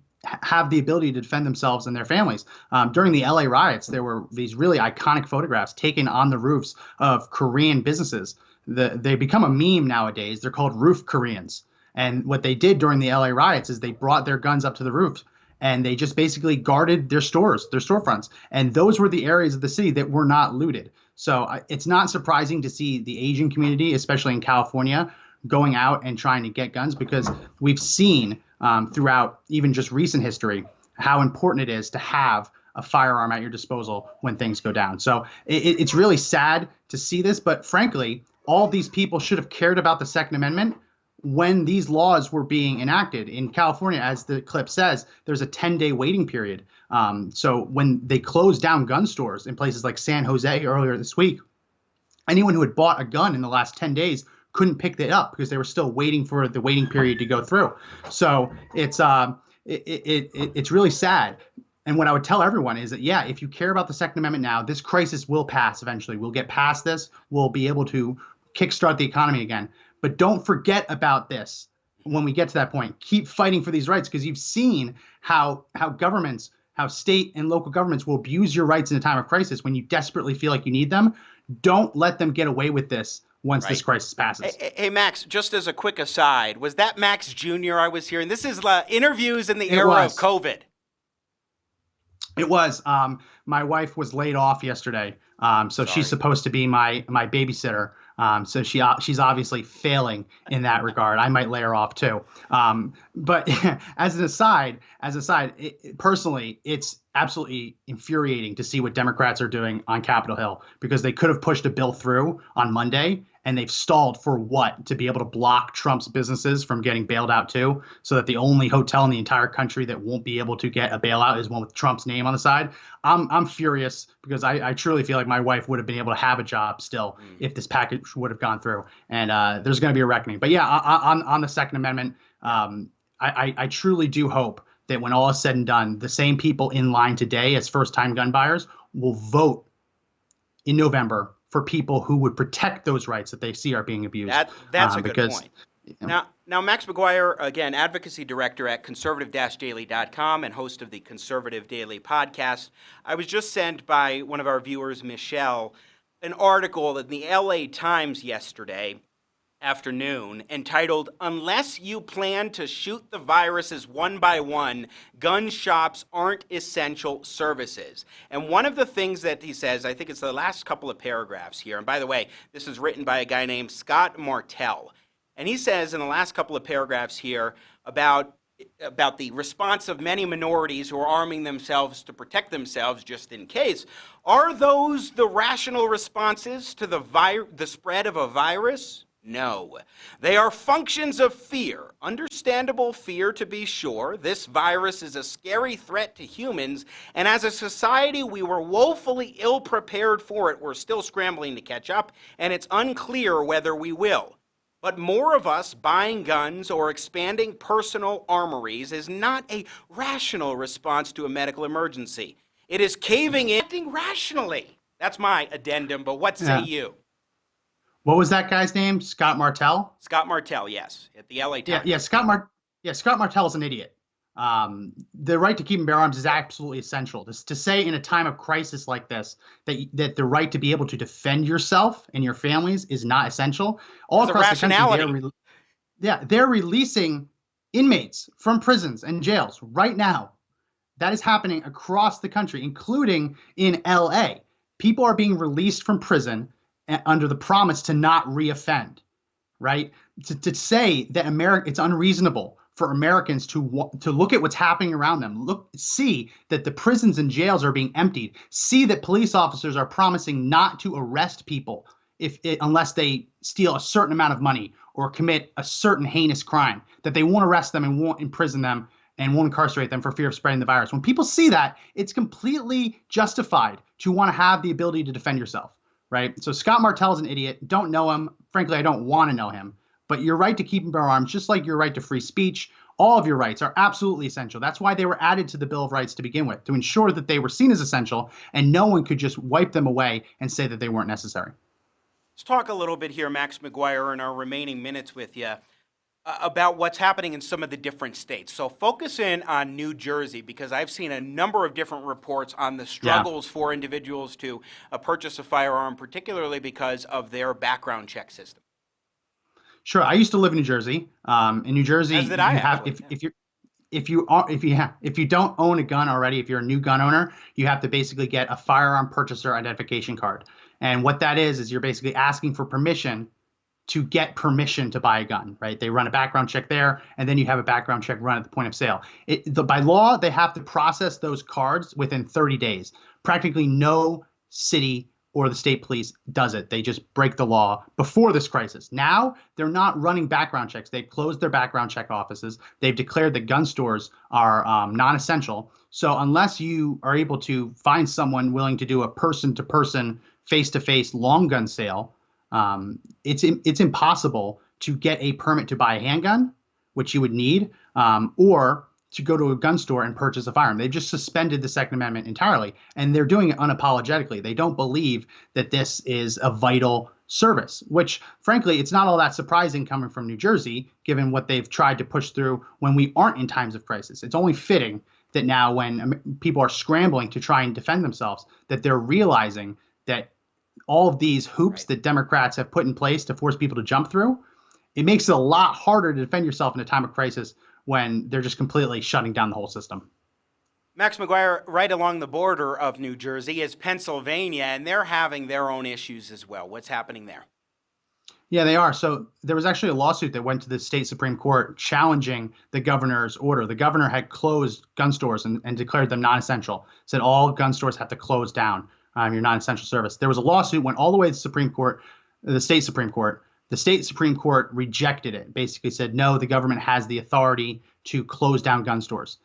have the ability to defend themselves and their families. During the LA riots, there were these really iconic photographs taken on the roofs of Korean businesses. They become a meme nowadays. They're called roof Koreans. And what they did during the LA riots is they brought their guns up to the roof and they just basically guarded their stores, their storefronts. And those were the areas of the city that were not looted. So it's not surprising to see the Asian community, especially in California, going out and trying to get guns, because we've seen throughout even just recent history how important it is to have a firearm at your disposal when things go down. So it's really sad to see this, but frankly, all these people should have cared about the Second Amendment when these laws were being enacted. In California, as the clip says, there's a 10-day waiting period. So when they closed down gun stores in places like San Jose earlier this week, anyone who had bought a gun in the last 10 days couldn't pick it up because they were still waiting for the waiting period to go through. So it's really sad. And what I would tell everyone is that, yeah, if you care about the Second Amendment now, this crisis will pass eventually. We'll get past this. We'll be able to kickstart the economy again. But don't forget about this when we get to that point. Keep fighting for these rights, because you've seen how governments, how state and local governments will abuse your rights in a time of crisis when you desperately feel like you need them. Don't let them get away with this once this crisis passes. Hey, Max, just as a quick aside, was that Max Jr. I was hearing? This is interviews in the era of COVID. It was. My wife was laid off yesterday, so she's supposed to be my babysitter. So she's obviously failing in that regard. I might lay her off too. But as an aside, personally, it's absolutely infuriating to see what Democrats are doing on Capitol Hill, because they could have pushed a bill through on Monday, and they've stalled for what? To be able to block Trump's businesses from getting bailed out too, so that the only hotel in the entire country that won't be able to get a bailout is one with Trump's name on the side. I'm furious, because I truly feel like my wife would have been able to have a job still if this package would have gone through. And there's going to be a reckoning. But yeah, on the Second Amendment, I truly do hope that when all is said and done, the same people in line today as first-time gun buyers will vote in November for people who would protect those rights that they see are being abused. That's a good point. Now, Max McGuire, again, advocacy director at conservative-daily.com and host of the Conservative Daily podcast. I was just sent by one of our viewers, Michelle, an article in the LA Times yesterday afternoon entitled, "Unless you plan to shoot the viruses one by one, gun shops aren't essential services." And one of the things that he says, I think it's the last couple of paragraphs here, and by the way, this is written by a guy named Scott Martell. And he says in the last couple of paragraphs here about the response of many minorities who are arming themselves to protect themselves just in case. Are those the rational responses to the spread of a virus? No. They are functions of fear, understandable fear to be sure. This virus is a scary threat to humans, and as a society, we were woefully ill-prepared for it. We're still scrambling to catch up, and it's unclear whether we will. But more of us buying guns or expanding personal armories is not a rational response to a medical emergency. It is caving in, acting rationally. That's my addendum, but what say you? What was that guy's name? Scott Martell? Scott Martell, yes, at the LA Times. Yeah, Scott Martell is an idiot. The right to keep and bear arms is absolutely essential. To say in a time of crisis like this that the right to be able to defend yourself and your families is not essential. All across the country, they're releasing inmates from prisons and jails right now. That is happening across the country, including in LA. People are being released from prison under the promise to not reoffend, right? To say that it's unreasonable for Americans to look at what's happening around them, see that the prisons and jails are being emptied, see that police officers are promising not to arrest people unless they steal a certain amount of money or commit a certain heinous crime, that they won't arrest them and won't imprison them and won't incarcerate them for fear of spreading the virus. When people see that, it's completely justified to want to have the ability to defend yourself, right? So Scott Martell's an idiot. Don't know him. Frankly, I don't want to know him. But your right to keep and bear arms, just like your right to free speech, all of your rights are absolutely essential. That's why they were added to the Bill of Rights to begin with, to ensure that they were seen as essential and no one could just wipe them away and say that they weren't necessary. Let's talk a little bit here, Max McGuire, in our remaining minutes with you, about what's happening in some of the different states. So focus in on New Jersey, because I've seen a number of different reports on the struggles for individuals to purchase a firearm, particularly because of their background check system. Sure, I used to live in New Jersey. In New Jersey, As did I, if you don't own a gun already, if you're a new gun owner, you have to basically get a firearm purchaser identification card. And what that is you're basically asking for permission to get permission to buy a gun, right? They run a background check there, and then you have a background check run at the point of sale. By law, they have to process those cards within 30 days. Practically no city or the state police does it. They just break the law before this crisis. Now, they're not running background checks. They've closed their background check offices. They've declared that gun stores are non-essential. So unless you are able to find someone willing to do a person-to-person, face-to-face long gun sale, it's impossible to get a permit to buy a handgun, which you would need, or to go to a gun store and purchase a firearm. They've just suspended the Second Amendment entirely, and they're doing it unapologetically. They don't believe that this is a vital service, which, frankly, it's not all that surprising coming from New Jersey, given what they've tried to push through when we aren't in times of crisis. It's only fitting that now, when people are scrambling to try and defend themselves, that they're realizing that all of these hoops that Democrats have put in place to force people to jump through, it makes it a lot harder to defend yourself in a time of crisis when they're just completely shutting down the whole system. Max McGuire, right along the border of New Jersey is Pennsylvania, and they're having their own issues as well. What's happening there? Yeah, they are. So there was actually a lawsuit that went to the state Supreme Court challenging the governor's order. The governor had closed gun stores and declared them non-essential, said all gun stores have to close down your non-essential service. There was a lawsuit, went all the way to the Supreme Court, the state Supreme Court. The state Supreme Court rejected it, basically said, no, the government has the authority to close down gun stores.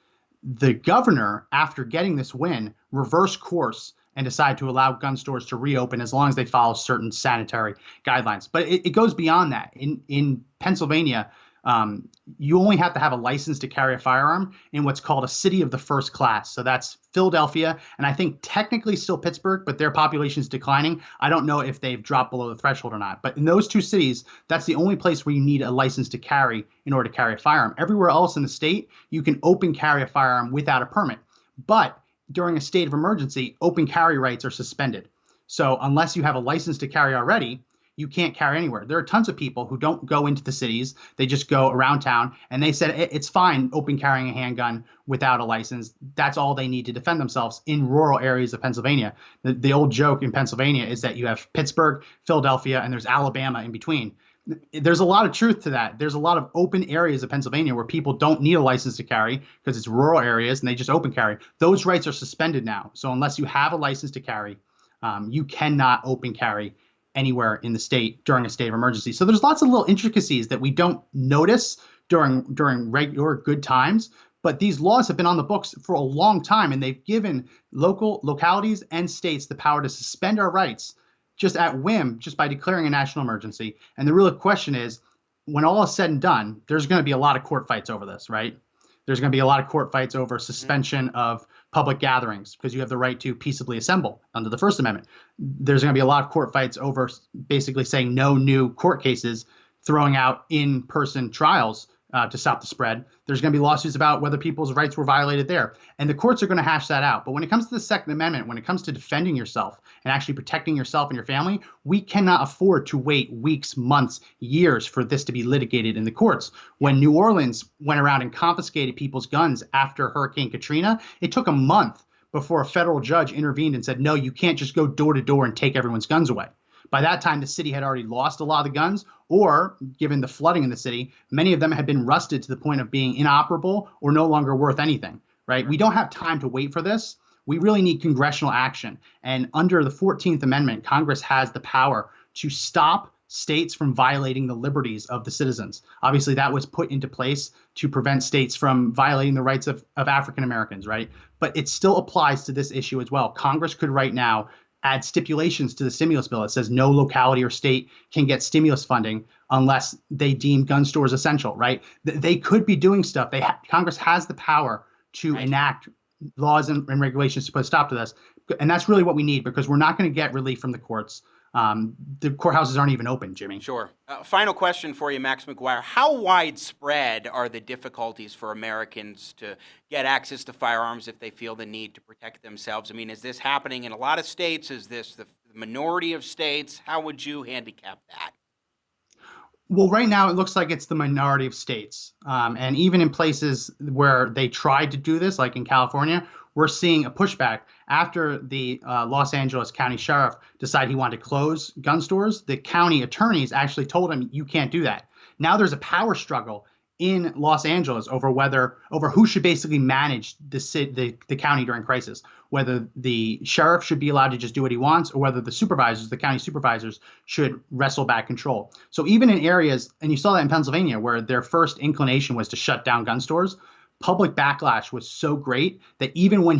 The governor, after getting this win, reversed course and decided to allow gun stores to reopen as long as they follow certain sanitary guidelines. But it goes beyond that. In Pennsylvania, you only have to have a license to carry a firearm in what's called a city of the first class. So that's Philadelphia, and I think technically still Pittsburgh, but their population is declining. I don't know if they've dropped below the threshold or not. But in those two cities, that's the only place where you need a license to carry in order to carry a firearm. Everywhere else in the state, you can open carry a firearm without a permit. But during a state of emergency, open carry rights are suspended. So unless you have a license to carry already, you can't carry anywhere. There are tons of people who don't go into the cities. They just go around town, and they said it's fine open carrying a handgun without a license. That's all they need to defend themselves in rural areas of Pennsylvania. The old joke in Pennsylvania is that you have Pittsburgh, Philadelphia, and there's Alabama in between. There's a lot of truth to that. There's a lot of open areas of Pennsylvania where people don't need a license to carry because it's rural areas and they just open carry. Those rights are suspended now. So unless you have a license to carry, you cannot open carry anywhere in the state during a state of emergency. So there's lots of little intricacies that we don't notice during regular good times, but these laws have been on the books for a long time, and they've given localities and states the power to suspend our rights just at whim, just by declaring a national emergency. And the real question is, when all is said and done, there's going to be a lot of court fights over this, right? There's going to be a lot of court fights over suspension of public gatherings because you have the right to peaceably assemble under the First Amendment. There's going to be a lot of court fights over basically saying no new court cases, throwing out in-person trials to stop the spread. There's going to be lawsuits about whether people's rights were violated there. And the courts are going to hash that out. But when it comes to the Second Amendment, when it comes to defending yourself and actually protecting yourself and your family, we cannot afford to wait weeks, months, years for this to be litigated in the courts. When New Orleans went around and confiscated people's guns after Hurricane Katrina, it took a month before a federal judge intervened and said, no, you can't just go door to door and take everyone's guns away. By that time, the city had already lost a lot of the guns, or given the flooding in the city, many of them had been rusted to the point of being inoperable or no longer worth anything, right? We don't have time to wait for this. We really need congressional action. And under the 14th Amendment, Congress has the power to stop states from violating the liberties of the citizens. Obviously, that was put into place to prevent states from violating the rights of African Americans, right? But it still applies to this issue as well. Congress could right now add stipulations to the stimulus bill. It says no locality or state can get stimulus funding unless they deem gun stores essential, right? They could be doing stuff. Congress has the power to enact laws and regulations to put a stop to this. And that's really what we need, because we're not going to get relief from the courts. The courthouses aren't even open, Jimmy. Sure. Final question for you, Max McGuire. How widespread are the difficulties for Americans to get access to firearms if they feel the need to protect themselves? I mean, is this happening in a lot of states? Is this the minority of states? How would you handicap that? Well, right now it looks like it's the minority of states. And even in places where they tried to do this, like in California, we're seeing a pushback. After the Los Angeles County Sheriff decided he wanted to close gun stores, the county attorneys actually told him, you can't do that. Now there's a power struggle in Los Angeles over who should basically manage the county during crisis, whether the sheriff should be allowed to just do what he wants, or whether the county supervisors should wrestle back control. So even in areas, and you saw that in Pennsylvania, where their first inclination was to shut down gun stores, public backlash was so great that even when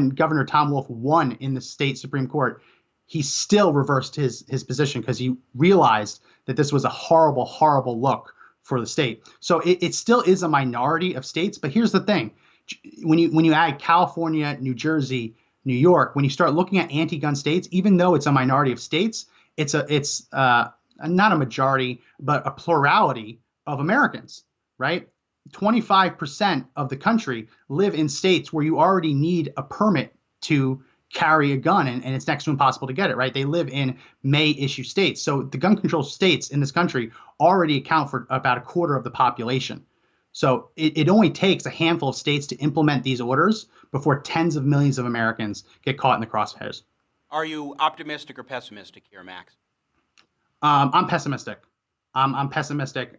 Governor Tom Wolf won in the state Supreme Court, he still reversed his position, because he realized that this was a horrible, horrible look for the state. So it still is a minority of states. But here's the thing. When you add California, New Jersey, New York, when you start looking at anti-gun states, even though it's a minority of states, it's not a majority, but a plurality of Americans, right? 25% of the country live in states where you already need a permit to carry a gun, and it's next to impossible to get it, right? They live in may-issue states. So the gun control states in this country already account for about a quarter of the population. So it only takes a handful of states to implement these orders before tens of millions of Americans get caught in the crosshairs. Are you optimistic or pessimistic here, Max? I'm pessimistic. I'm pessimistic.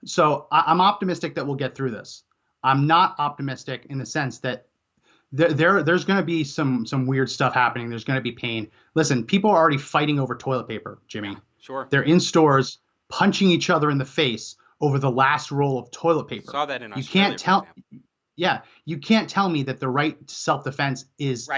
So I'm optimistic that we'll get through this. I'm not optimistic in the sense that there's going to be some weird stuff happening. There's going to be pain. Listen, people are already fighting over toilet paper, Jimmy. Yeah, sure. They're in stores punching each other in the face over the last roll of toilet paper. Saw that in Australia. You can't tell me that the right to self-defense is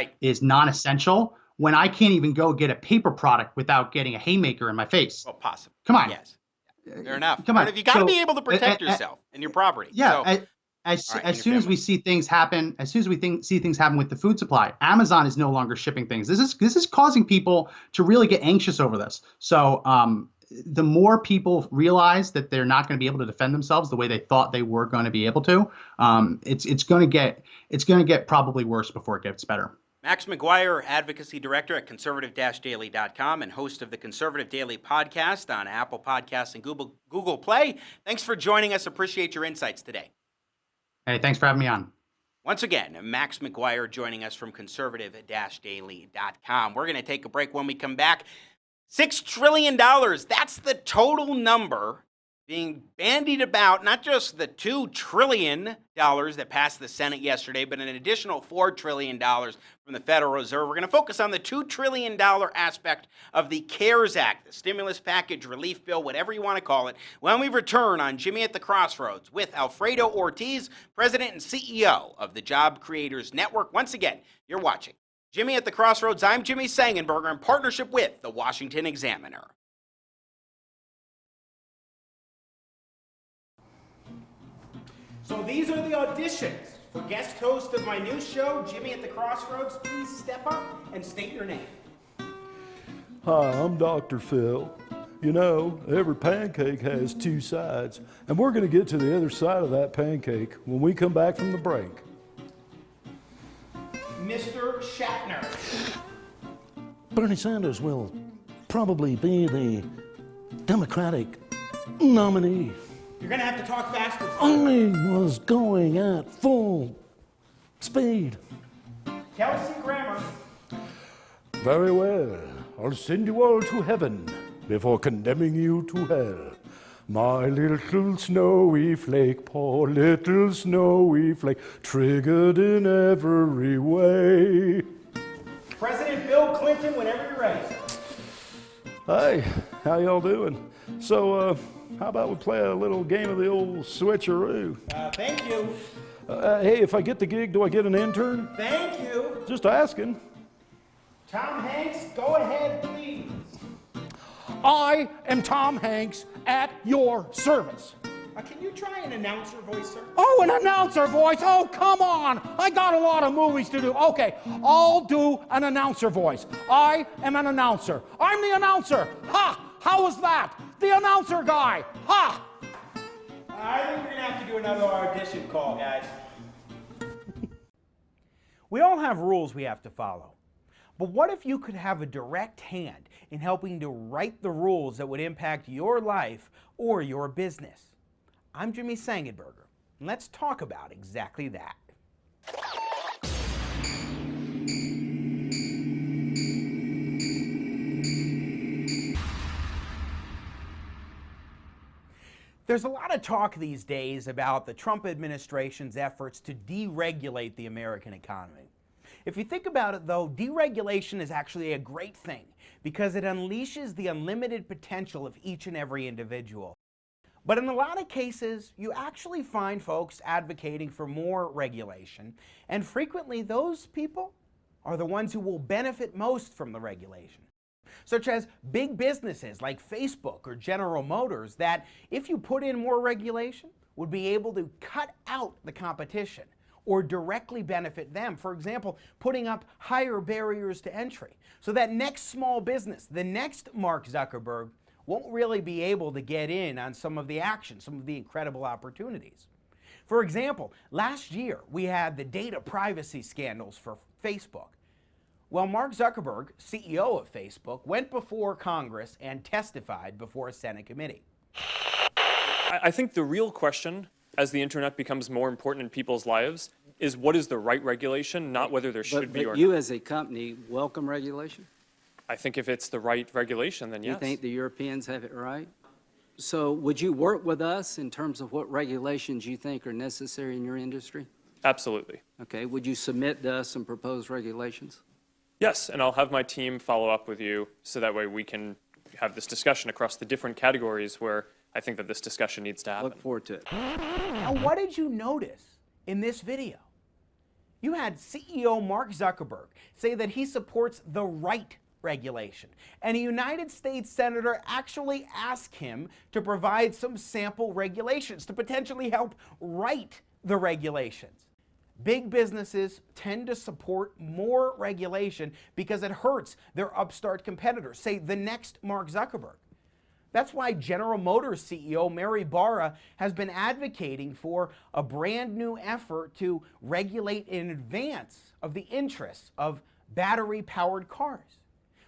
non-essential when I can't even go get a paper product without getting a haymaker in my face. Well, possible. Come on. Yes. Fair enough. Come on. You got to be able to protect yourself and your property. Yeah. As soon as we see things happen, see things happen with the food supply, Amazon is no longer shipping things. This is causing people to really get anxious over this. So the more people realize that they're not going to be able to defend themselves the way they thought they were going to be able to, it's going to get probably worse before it gets better. Max McGuire, Advocacy Director at conservative-daily.com and host of the Conservative Daily Podcast on Apple Podcasts and Google Play. Thanks for joining us. Appreciate your insights today. Hey, thanks for having me on. Once again, Max McGuire joining us from conservative-daily.com. We're going to take a break. When we come back, $6 trillion. That's the total number being bandied about, not just the $2 trillion that passed the Senate yesterday, but an additional $4 trillion from the Federal Reserve. We're going to focus on the $2 trillion aspect of the CARES Act, the stimulus package, relief bill, whatever you want to call it, when we return on Jimmy at the Crossroads with Alfredo Ortiz, President and CEO of the Job Creators Network. Once again, you're watching Jimmy at the Crossroads. I'm Jimmy Sengenberger in partnership with the Washington Examiner. So these are the auditions for guest host of my new show, Jimmy at the Crossroads. Please step up and state your name. Hi, I'm Dr. Phil. You know, every pancake has two sides, and we're going to get to the other side of that pancake when we come back from the break. Mr. Shatner. Bernie Sanders will probably be the Democratic nominee. You're going to have to talk faster. I was going at full speed. Kelsey Grammer. Very well. I'll send you all to heaven before condemning you to hell. My little snowy flake, poor little snowy flake, triggered in every way. President Bill Clinton, whenever you're ready. Hey, how y'all doing? So, how about we play a little game of the old switcheroo? Thank you. Hey, if I get the gig, do I get an intern? Thank you. Just asking. Tom Hanks, go ahead, please. I am Tom Hanks at your service. Can you try an announcer voice, sir? Oh, an announcer voice. Oh, come on. I got a lot of movies to do. Okay, I'll do an announcer voice. I am an announcer. I'm the announcer. Ha! How was that? The announcer guy. Ha! I think we're going to have to do another audition call, guys. We all have rules we have to follow. But what if you could have a direct hand in helping to write the rules that would impact your life or your business? I'm Jimmy Sengenberger, and let's talk about exactly that. There's a lot of talk these days about the Trump administration's efforts to deregulate the American economy. If you think about it, though, deregulation is actually a great thing because it unleashes the unlimited potential of each and every individual. But in a lot of cases, you actually find folks advocating for more regulation, and frequently those people are the ones who will benefit most from the regulation. Such as big businesses like Facebook or General Motors that, if you put in more regulation, would be able to cut out the competition or directly benefit them. For example, putting up higher barriers to entry so that next small business, the next Mark Zuckerberg, won't really be able to get in on some of the action, some of the incredible opportunities. For example, last year we had the data privacy scandals for Facebook. Well, Mark Zuckerberg, CEO of Facebook, went before Congress and testified before a Senate committee. I think the real question, as the internet becomes more important in people's lives, is what is the right regulation, not whether there should be or not. But you as a company welcome regulation? I think if it's the right regulation, then yes. You think the Europeans have it right? So would you work with us in terms of what regulations you think are necessary in your industry? Absolutely. Okay. Would you submit to us some proposed regulations? Yes, and I'll have my team follow up with you so that way we can have this discussion across the different categories where I think that this discussion needs to happen. Look forward to it. Now, what did you notice in this video? You had CEO Mark Zuckerberg say that he supports the right regulation, and a United States Senator actually asked him to provide some sample regulations to potentially help write the regulations. Big businesses tend to support more regulation because it hurts their upstart competitors, say the next Mark Zuckerberg. That's why General Motors CEO Mary Barra has been advocating for a brand new effort to regulate in advance of the interests of battery-powered cars,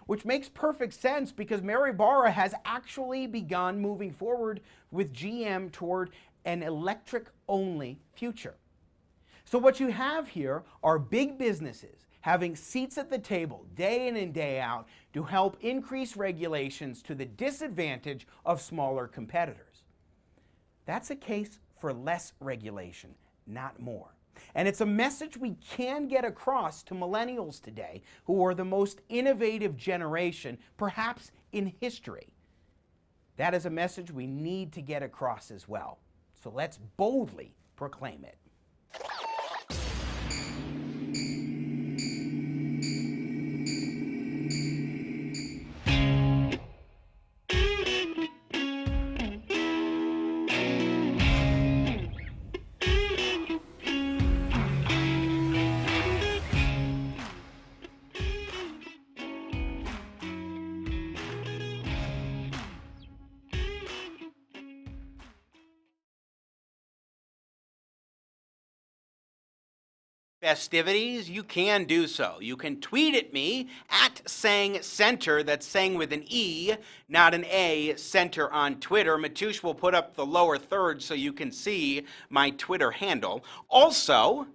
which makes perfect sense because Mary Barra has actually begun moving forward with GM toward an electric-only future. So what you have here are big businesses having seats at the table day in and day out to help increase regulations to the disadvantage of smaller competitors. That's a case for less regulation, not more. And it's a message we can get across to millennials today, who are the most innovative generation, perhaps in history. That is a message we need to get across as well. So let's boldly proclaim it. Festivities, you can do so. You can tweet at me at SangCenter, that's Sang with an E, not an A, Center on Twitter. Matoush will put up the lower third so you can see my Twitter handle. Also,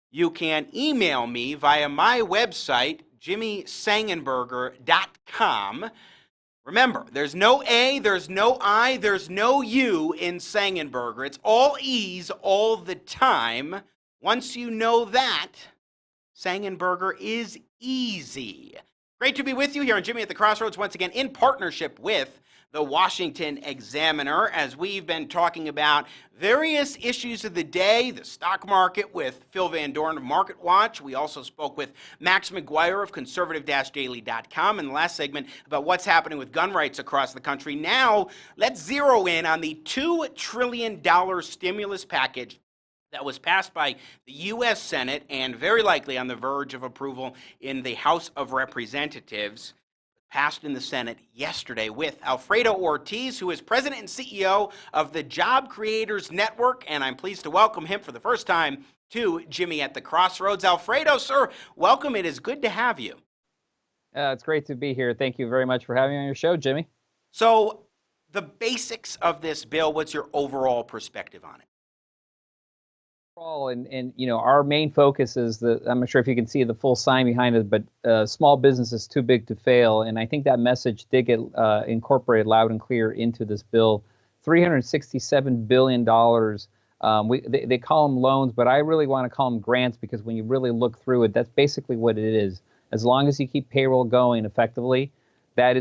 you can email me via my website, jimmysengenberger.com. Remember, there's no A, there's no I, there's no U in Sengenberger. It's all E's all the time. Once you know that, Sengenberger is easy. Great to be with you here on Jimmy at the Crossroads, once again in partnership with the Washington Examiner, as we've been talking about various issues of the day, the stock market with Phil van Doorn of MarketWatch. We also spoke with Max McGuire of conservative-daily.com in the last segment about what's happening with gun rights across the country. Now, let's zero in on the $2 trillion stimulus package that was passed by the U.S. Senate and very likely on the verge of approval in the House of Representatives. Passed in the Senate yesterday with Alfredo Ortiz, who is president and CEO of the Job Creators Network, and I'm pleased to welcome him for the first time to Jimmy at the Crossroads. Alfredo, sir, welcome. It is good to have you. It's great to be here. Thank you very much for having me on your show, Jimmy. So, the basics of this bill, what's your overall perspective on it? And you know, our main focus is I'm not sure if you can see the full sign behind it, but small business is too big to fail. And I think that message did get incorporated loud and clear into this bill. $367 billion. They call them loans, but I really want to call them grants, because when you really look through it, that's basically what it is. As long as you keep payroll going effectively, that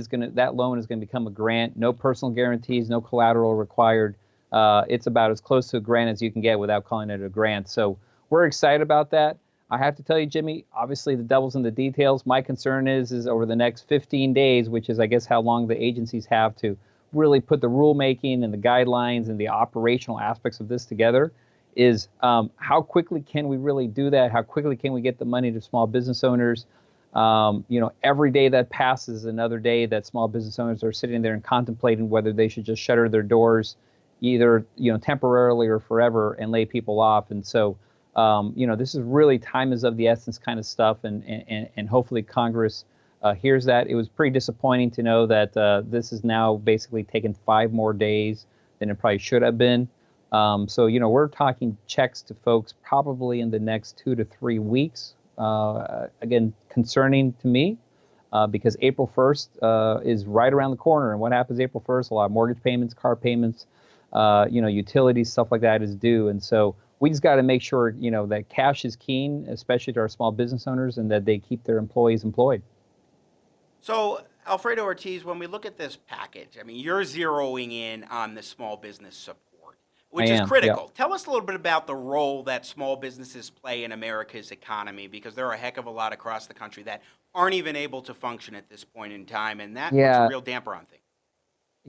loan is going to become a grant. No personal guarantees, no collateral required. It's about as close to a grant as you can get without calling it a grant. So we're excited about that. I have to tell you, Jimmy, obviously the devil's in the details. My concern is over the next 15 days, which is, I guess, how long the agencies have to really put the rulemaking and the guidelines and the operational aspects of this together, is how quickly can we really do that? How quickly can we get the money to small business owners? You know, every day that passes is another day that small business owners are sitting there and contemplating whether they should just shutter their doors, either, you know, temporarily or forever, and lay people off. And so, you know, this is really time is of the essence kind of stuff, and hopefully Congress hears that. It was pretty disappointing to know that this is now basically taken 5 more days than it probably should have been. So, you know, we're talking checks to folks probably in the next 2 to 3 weeks. Again, concerning to me, because April 1st is right around the corner. And what happens April 1st? A lot of mortgage payments, car payments, you know, utilities, stuff like that is due. And so we just got to make sure, you know, that cash is keen, especially to our small business owners, and that they keep their employees employed. So, Alfredo Ortiz, when we look at this package, I mean, you're zeroing in on the small business support, which is critical. Yeah. Tell us a little bit about the role that small businesses play in America's economy, because there are a heck of a lot across the country that aren't even able to function at this point in time, and that puts a real damper on things.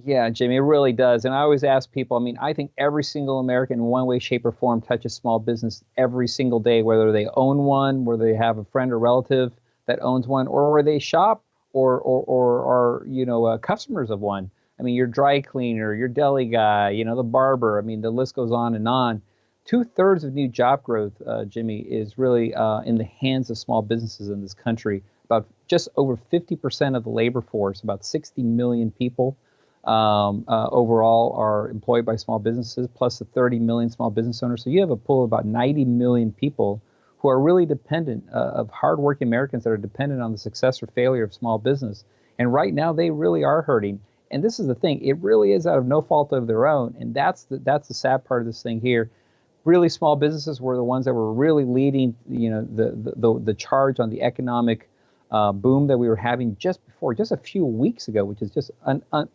Yeah, Jimmy, it really does. And I always ask people, I mean, I think every single American in one way, shape, or form touches small business every single day, whether they own one, whether they have a friend or relative that owns one, or where they shop or are, you know, customers of one. I mean, your dry cleaner, your deli guy, you know, the barber. I mean, the list goes on and on. 2/3 of new job growth, Jimmy, is really in the hands of small businesses in this country. About just over 50% of the labor force, about 60 million people, overall are employed by small businesses, plus the 30 million small business owners. So you have a pool of about 90 million people who are really dependent, of hardworking Americans that are dependent on the success or failure of small business. And right now they really are hurting. And this is the thing, it really is out of no fault of their own. And that's the sad part of this thing here. Really, small businesses were the ones that were really leading, you know, the charge on the economic boom that we were having just a few weeks ago, which is just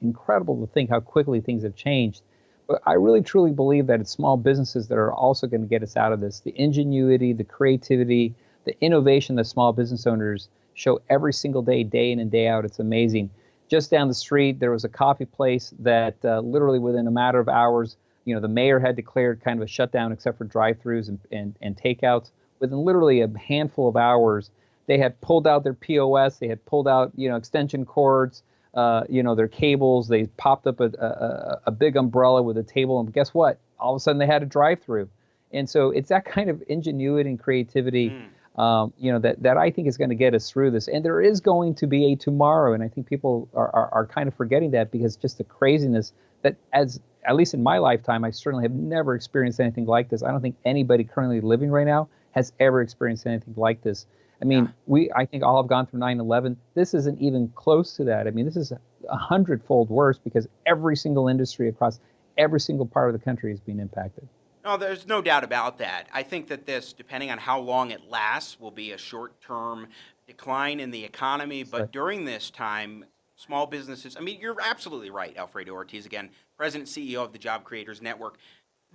incredible to think how quickly things have changed. But I really truly believe that it's small businesses that are also going to get us out of this. The ingenuity, the creativity, the innovation that small business owners show every single day, day in and day out, it's amazing. Just down the street, there was a coffee place that literally within a matter of hours, you know, the mayor had declared kind of a shutdown except for drive-throughs and takeouts. Within literally a handful of hours, they had pulled out their POS, they had pulled out, you know, extension cords, you know, their cables, they popped up a big umbrella with a table, and guess what? All of a sudden they had a drive-through. And so it's that kind of ingenuity and creativity, you know, that I think is going to get us through this. And there is going to be a tomorrow, and I think people are kind of forgetting that, because just the craziness that, at least in my lifetime, I certainly have never experienced anything like this. I don't think anybody currently living right now has ever experienced anything like this. I mean, I think all have gone through 9/11. This isn't even close to that. I mean, this is 100-fold worse, because every single industry across every single part of the country is being impacted. No, there's no doubt about that. I think that this, depending on how long it lasts, will be a short-term decline in the economy, but during this time, small businesses, I mean, you're absolutely right, Alfredo Ortiz, again, President and CEO of the Job Creators Network.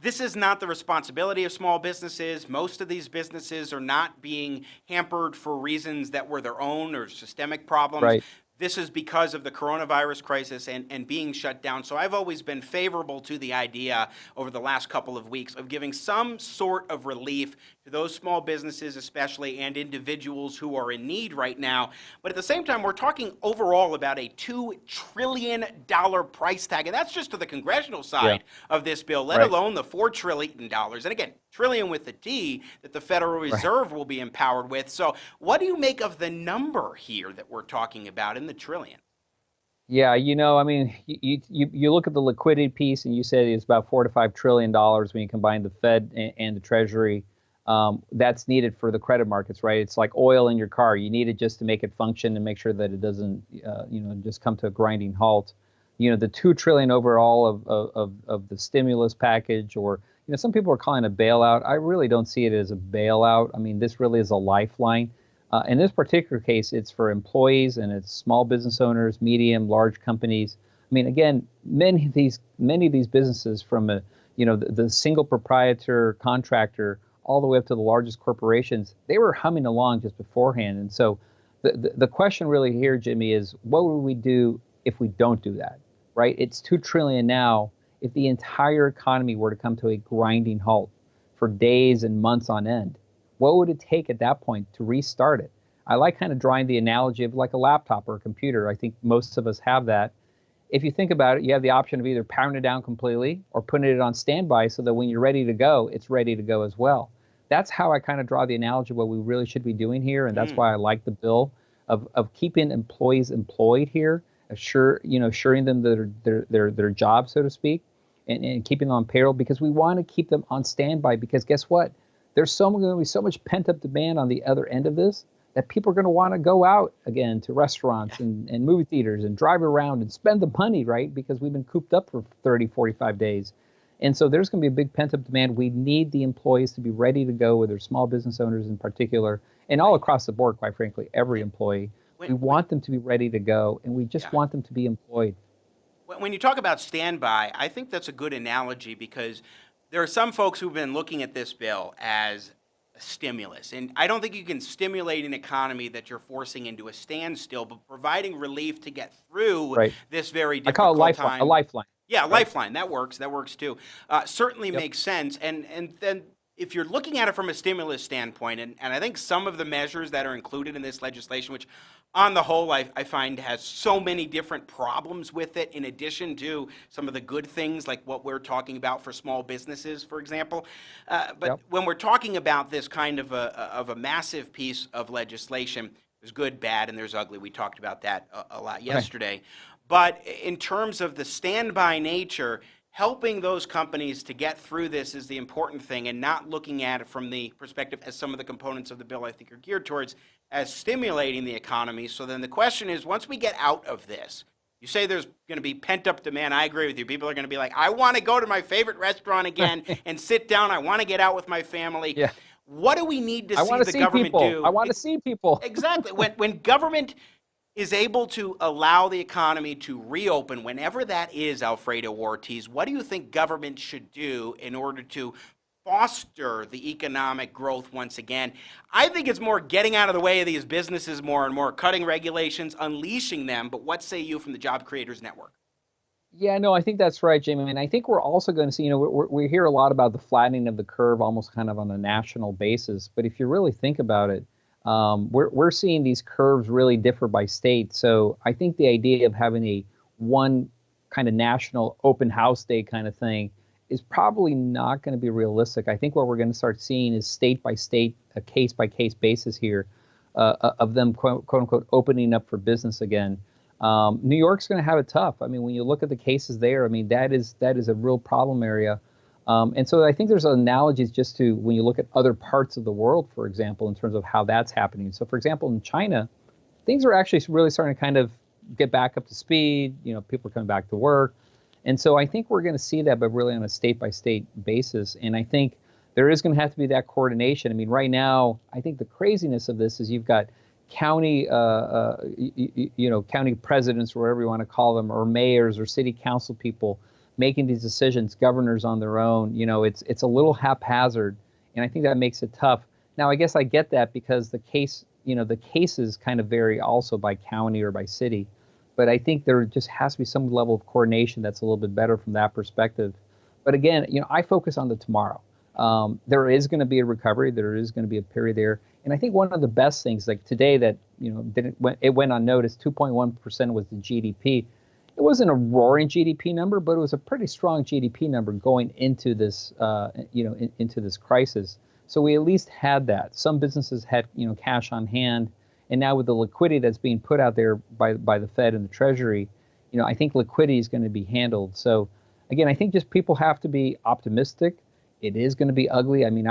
This is not the responsibility of small businesses. Most of these businesses are not being hampered for reasons that were their own or systemic problems. Right. This is because of the coronavirus crisis and being shut down. So I've always been favorable to the idea over the last couple of weeks of giving some sort of relief to those small businesses especially and individuals who are in need right now. But at the same time, we're talking overall about a $2 trillion price tag. And that's just to the congressional side of this bill, let alone the $4 trillion. And again, trillion with a T that the Federal Reserve will be empowered with. So what do you make of the number here that we're talking about in the trillion? Yeah, you know, I mean, you look at the liquidity piece and you said it's about $4 to $5 trillion when you combine the Fed and the Treasury. That's needed for the credit markets, right? It's like oil in your car. You need it just to make it function and make sure that it doesn't, just come to a grinding halt. You know, the $2 trillion overall of the stimulus package, or some people are calling it a bailout. I really don't see it as a bailout. I mean, this really is a lifeline. In this particular case, it's for employees and it's small business owners, medium, large companies. I mean, again, many of these businesses, from the single proprietor contractor all the way up to the largest corporations, they were humming along just beforehand. And so the question really here, Jimmy, is what would we do if we don't do that, right? It's $2 trillion now. If the entire economy were to come to a grinding halt for days and months on end, what would it take at that point to restart it? I like kind of drawing the analogy of like a laptop or a computer. I think most of us have that. If you think about it, you have the option of either powering it down completely or putting it on standby so that when you're ready to go, it's ready to go as well. That's how I kind of draw the analogy of what we really should be doing here, and that's why I like the bill of keeping employees employed here, assuring them their job, so to speak, and keeping them on payroll, because we want to keep them on standby. Because guess what? There's going to be so much pent-up demand on the other end of this that people are going to want to go out again to restaurants and movie theaters and drive around and spend the money, right? Because we've been cooped up for 30, 45 days. And so there's going to be a big pent-up demand. We need the employees to be ready to go, whether small business owners in particular, and all across the board, quite frankly, every employee. We want them to be ready to go, and we just want them to be employed. When you talk about standby, I think that's a good analogy, because there are some folks who've been looking at this bill as a stimulus. And I don't think you can stimulate an economy that you're forcing into a standstill, but providing relief to get through this very difficult time. A lifeline. Yeah, lifeline. That works. That works too. Certainly makes sense. And then if you're looking at it from a stimulus standpoint, and I think some of the measures that are included in this legislation, which on the whole I find has so many different problems with it, in addition to some of the good things like what we're talking about for small businesses, for example. But when we're talking about this kind of a massive piece of legislation, there's good, bad, and there's ugly. We talked about that a lot yesterday. But in terms of the standby nature, helping those companies to get through this is the important thing, and not looking at it from the perspective, as some of the components of the bill I think are geared towards, as stimulating the economy. So then the question is, once we get out of this, you say there's going to be pent-up demand. I agree with you. People are going to be like, I want to go to my favorite restaurant again and sit down. I want to get out with my family. Yeah. What do we need to see the government do? I want to see people. Exactly. When government is able to allow the economy to reopen, whenever that is, Alfredo Ortiz, what do you think government should do in order to foster the economic growth once again? I think it's more getting out of the way of these businesses more and more, cutting regulations, unleashing them. But what say you from the Job Creators Network? Yeah, no, I think that's right, Jamie. And I think we're also going to see, we hear a lot about the flattening of the curve almost kind of on a national basis. But if you really think about it, we're seeing these curves really differ by state. So I think the idea of having a one kind of national open house day kind of thing is probably not going to be realistic. I think what we're going to start seeing is state by state, a case by case basis here of them quote unquote opening up for business again. New York's going to have it tough. I mean, when you look at the cases there, I mean, that is a real problem area. And so I think there's analogies just to when you look at other parts of the world, for example, in terms of how that's happening. So, for example, in China, things are actually really starting to kind of get back up to speed. People are coming back to work. And so I think we're going to see that, but really on a state-by-state basis. And I think there is going to have to be that coordination. I mean, right now, I think the craziness of this is you've got county, county presidents, or whatever you want to call them, or mayors or city council people making these decisions, governors on their own. It's a little haphazard, and I think that makes it tough. Now, I guess I get that because the cases kind of vary also by county or by city, but I think there just has to be some level of coordination that's a little bit better from that perspective. But again, I focus on the tomorrow. There is going to be a recovery. There is going to be a period there. And I think one of the best things, like today, that it went unnoticed, 2.1% was the GDP. It wasn't a roaring GDP number, but it was a pretty strong GDP number going into this, into this crisis. So we at least had that. Some businesses had, cash on hand, and now with the liquidity that's being put out there by the Fed and the Treasury, I think liquidity is going to be handled. So again, I think just people have to be optimistic. It is going to be ugly. I mean,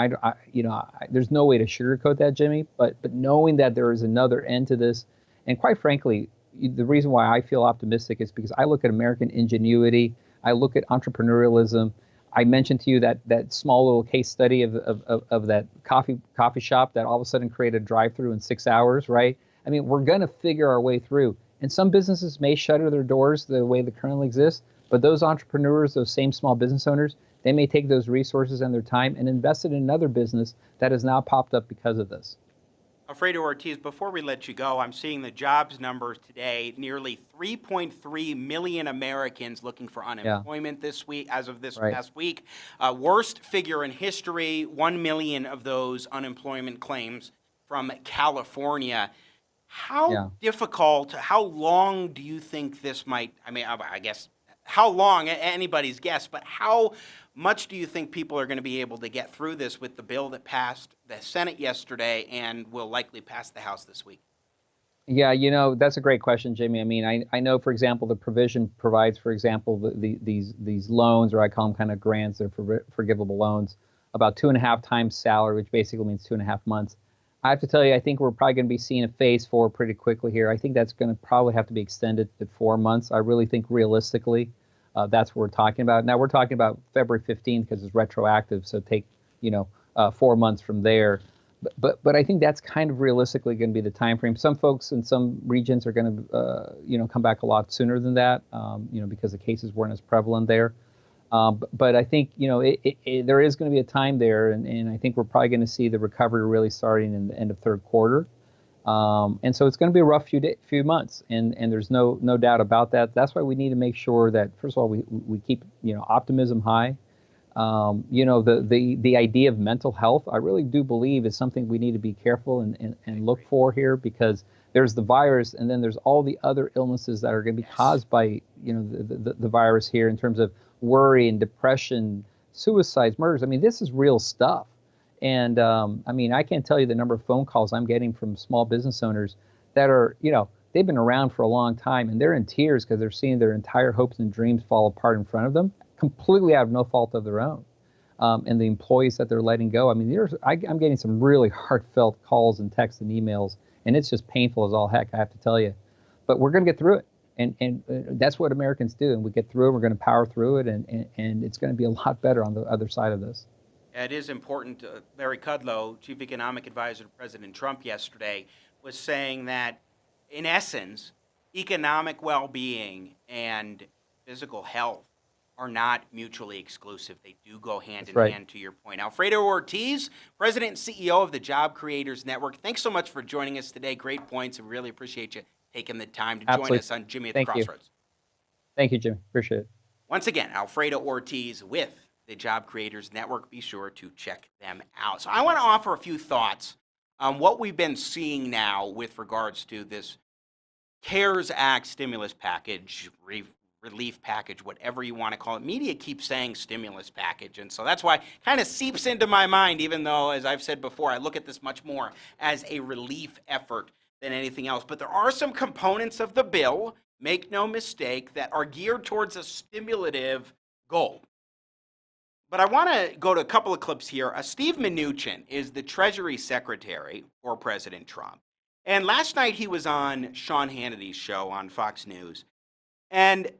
there's no way to sugarcoat that, Jimmy. But knowing that there is another end to this, and quite frankly, the reason why I feel optimistic is because I look at American ingenuity. I look at entrepreneurialism. I mentioned to you that small little case study of that coffee shop that all of a sudden created a drive-through in 6 hours, right? I mean, we're going to figure our way through. And some businesses may shutter their doors the way they currently exist, but those entrepreneurs, those same small business owners, they may take those resources and their time and invest it in another business that has now popped up because of this. Alfredo Ortiz, before we let you go, I'm seeing the jobs numbers today. Nearly 3.3 million Americans looking for unemployment this week, as of this past week. Worst figure in history, 1 million of those unemployment claims from California. How difficult, how long do you think this might, I guess, how long, anybody's guess, but how much do you think people are going to be able to get through this with the bill that passed the Senate yesterday and will likely pass the House this week? Yeah, that's a great question, Jimmy. I mean, I know, for example, the provision provides, for example, these loans, or I call them kind of grants, they're forgivable loans, about 2.5 times salary, which basically means 2.5 months. I have to tell you, I think we're probably going to be seeing a phase 4 pretty quickly here. I think that's going to probably have to be extended to 4 months. I really think realistically, that's what we're talking about. Now we're talking about February 15th because it's retroactive, so take 4 months from there. But I think that's kind of realistically going to be the time frame. Some folks in some regions are going to come back a lot sooner than that, because the cases weren't as prevalent there. But I think there is going to be a time there, and I think we're probably going to see the recovery really starting in the end of third quarter. And so it's going to be a rough few months, and there's no doubt about that. That's why we need to make sure that, first of all, we keep optimism high. The idea of mental health, I really do believe, is something we need to be careful and look for here, because there's the virus, and then there's all the other illnesses that are going to be caused by the virus here, in terms of worry and depression, suicides, murders. I mean, this is real stuff. And I can't tell you the number of phone calls I'm getting from small business owners that are, they've been around for a long time, and they're in tears because they're seeing their entire hopes and dreams fall apart in front of them, completely out of no fault of their own. And the employees that they're letting go. I mean, I'm getting some really heartfelt calls and texts and emails, and it's just painful as all heck, I have to tell you. But we're going to get through it. And that's what Americans do. And we get through it, we're going to power through it, and it's going to be a lot better on the other side of this. It is important. Larry Kudlow, Chief Economic Advisor to President Trump yesterday, was saying that, in essence, economic well-being and physical health are not mutually exclusive. They do go hand in hand, to your point. Alfredo Ortiz, President and CEO of the Job Creators Network, thanks so much for joining us today. Great points. I really appreciate you taking the time to join us on Jimmy at the Crossroads. Thank you, Jimmy. Appreciate it. Once again, Alfredo Ortiz with the Job Creators Network. Be sure to check them out. So I want to offer a few thoughts on what we've been seeing now with regards to this CARES Act stimulus package, relief package, whatever you want to call it. Media keeps saying stimulus package, and so that's why it kind of seeps into my mind, even though, as I've said before, I look at this much more as a relief effort than anything else. But there are some components of the bill, make no mistake, that are geared towards a stimulative goal. But I want to go to a couple of clips here. Steve Mnuchin is the Treasury Secretary for President Trump. And last night he was on Sean Hannity's show on Fox News. And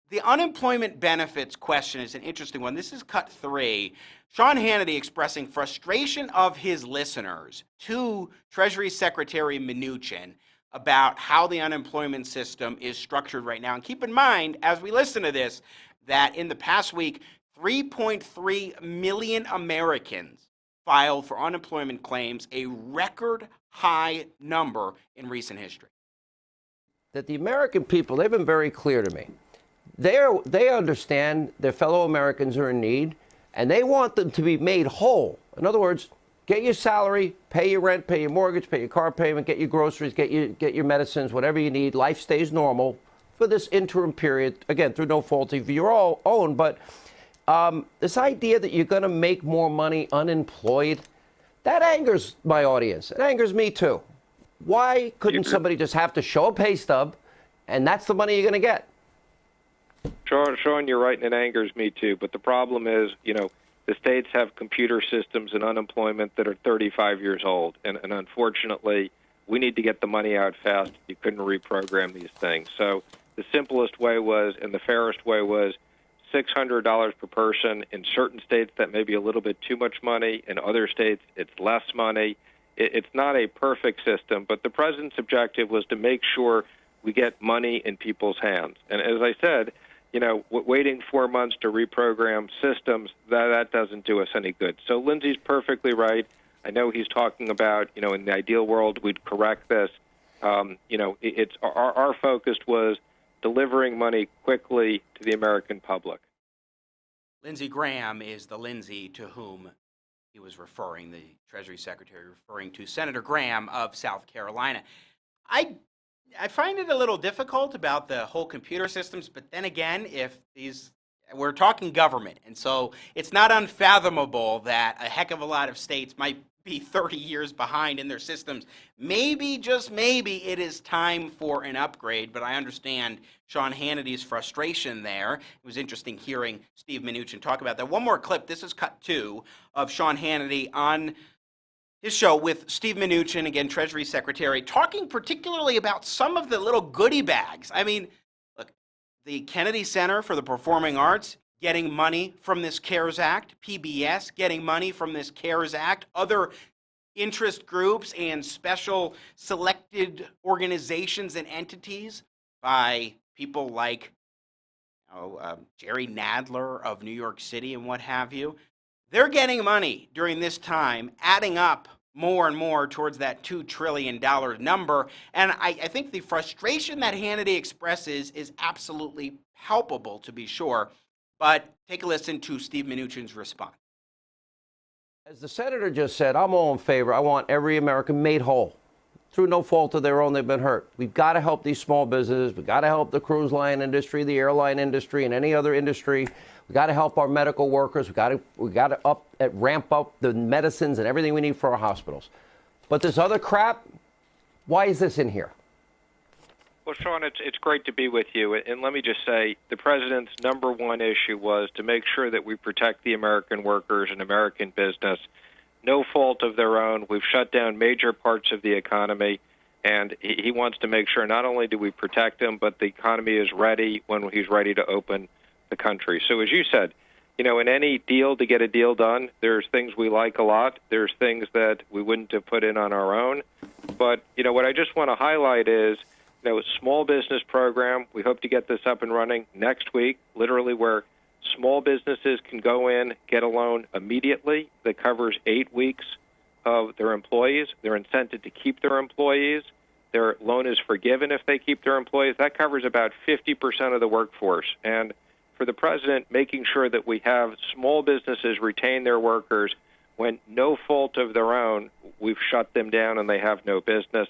the unemployment benefits question is an interesting one. This is cut 3. Sean Hannity expressing frustration of his listeners to Treasury Secretary Mnuchin about how the unemployment system is structured right now. And keep in mind, as we listen to this, that in the past week, 3.3 million Americans filed for unemployment claims, a record high number in recent history. That the American people, they've been very clear to me. They understand their fellow Americans are in need, and they want them to be made whole. In other words, get your salary, pay your rent, pay your mortgage, pay your car payment, get your groceries, get your medicines, whatever you need. Life stays normal for this interim period, again, through no fault of your own. But this idea that you're going to make more money unemployed, that angers my audience. It angers me, too. Why couldn't somebody just have to show a pay stub, and that's the money you're going to get? Sean, you're right, and it angers me, too. But the problem is, the states have computer systems and unemployment that are 35 years old. And unfortunately, we need to get the money out fast. You couldn't reprogram these things. So the simplest way was, and the fairest way was, $600 per person. In certain states, that may be a little bit too much money. In other states, it's less money. It's not a perfect system, but the president's objective was to make sure we get money in people's hands. And as I said, waiting 4 months to reprogram systems, that doesn't do us any good. So Lindsay's perfectly right. I know he's talking about, in the ideal world, we'd correct this. It's our focus was delivering money quickly to the American public. Lindsey Graham is the Lindsey to whom he was referring, the Treasury Secretary referring to Senator Graham of South Carolina. I find it a little difficult about the whole computer systems, but then again, we're talking government, and so it's not unfathomable that a heck of a lot of states might be 30 years behind in their systems. Maybe, just maybe, it is time for an upgrade, but I understand Sean Hannity's frustration there. It was interesting hearing Steve Mnuchin talk about that. One more clip. This is cut 2 of Sean Hannity on his show with Steve Mnuchin, again, Treasury Secretary, talking particularly about some of the little goodie bags. I mean, look, the Kennedy Center for the Performing Arts getting money from this CARES Act, PBS getting money from this CARES Act, other interest groups and special selected organizations and entities by people like Jerry Nadler of New York City and what have you. They're getting money during this time, adding up more and more towards that $2 trillion number. And I think the frustration that Hannity expresses is absolutely palpable, to be sure. But take a listen to Steve Mnuchin's response. As the senator just said, I'm all in favor. I want every American made whole. Through no fault of their own, they've been hurt. We've got to help these small businesses. We've got to help the cruise line industry, the airline industry, and any other industry. We've got to help our medical workers. We've got to ramp up the medicines and everything we need for our hospitals. But this other crap, why is this in here? Well, Sean, it's great to be with you. And let me just say, the president's number one issue was to make sure that we protect the American workers and American business. No fault of their own. We've shut down major parts of the economy, and he wants to make sure not only do we protect them, but the economy is ready when he's ready to open the country. So as you said, in any deal to get a deal done, there's things we like a lot. There's things that we wouldn't have put in on our own. But, what I just want to highlight is, a small business program. We hope to get this up and running next week, literally where small businesses can go in, get a loan immediately that covers 8 weeks of their employees. They're incented to keep their employees. Their loan is forgiven if they keep their employees. That covers about 50% of the workforce. And for the president, making sure that we have small businesses retain their workers when no fault of their own, we've shut them down and they have no business.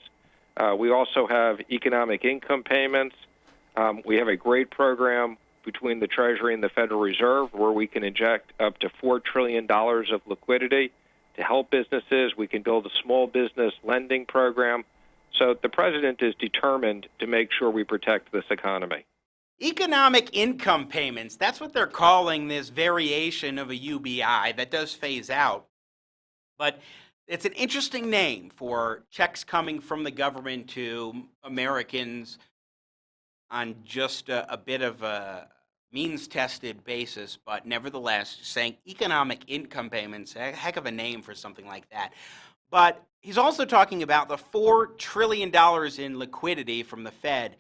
We also have economic income payments. We have a great program between the Treasury and the Federal Reserve where we can inject up to $4 trillion of liquidity to help businesses. We can build a small business lending program. So the president is determined to make sure we protect this economy. Economic income payments, that's what they're calling this variation of a UBI that does phase out. But it's an interesting name for checks coming from the government to Americans on just a bit of a means-tested basis, but nevertheless saying economic income payments, a heck of a name for something like that. But he's also talking about the $4 trillion in liquidity from the Fed,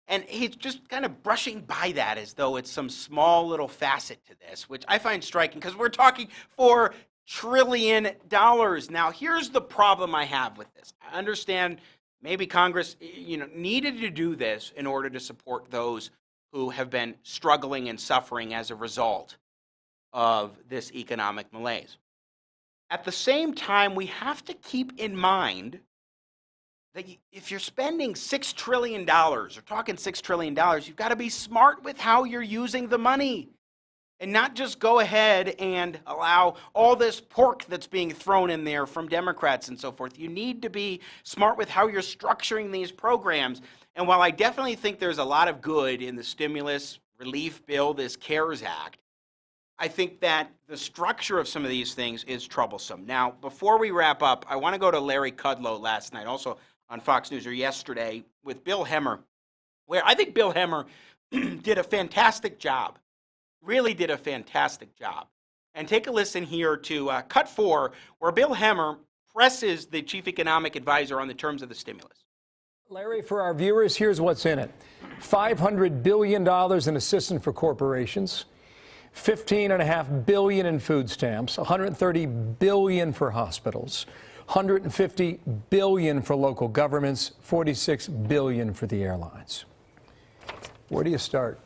and he's just kind of brushing by that as though it's some small little facet to this, which I find striking because we're talking $4 trillion. Now, here's the problem I have with this. I understand maybe Congress, needed to do this in order to support those who have been struggling and suffering as a result of this economic malaise. At the same time, we have to keep in mind that if you're spending $6 trillion or talking $6 trillion, you've got to be smart with how you're using the money and not just go ahead and allow all this pork that's being thrown in there from Democrats and so forth. You need to be smart with how you're structuring these programs. And while I definitely think there's a lot of good in the stimulus relief bill, this CARES Act, I think that the structure of some of these things is troublesome. Now, before we wrap up, I want to go to Larry Kudlow last night, also on Fox News, or yesterday, with Bill Hemmer, where I think Bill Hemmer did a fantastic job, really did a fantastic job. And take a listen here to Cut 4, where Bill Hemmer presses the chief economic advisor on the terms of the stimulus. Larry, for our viewers, here's what's in it. $500 billion in assistance for corporations, $15.5 billion in food stamps, $130 billion for hospitals, $150 billion for local governments, $46 billion for the airlines. Where do you start?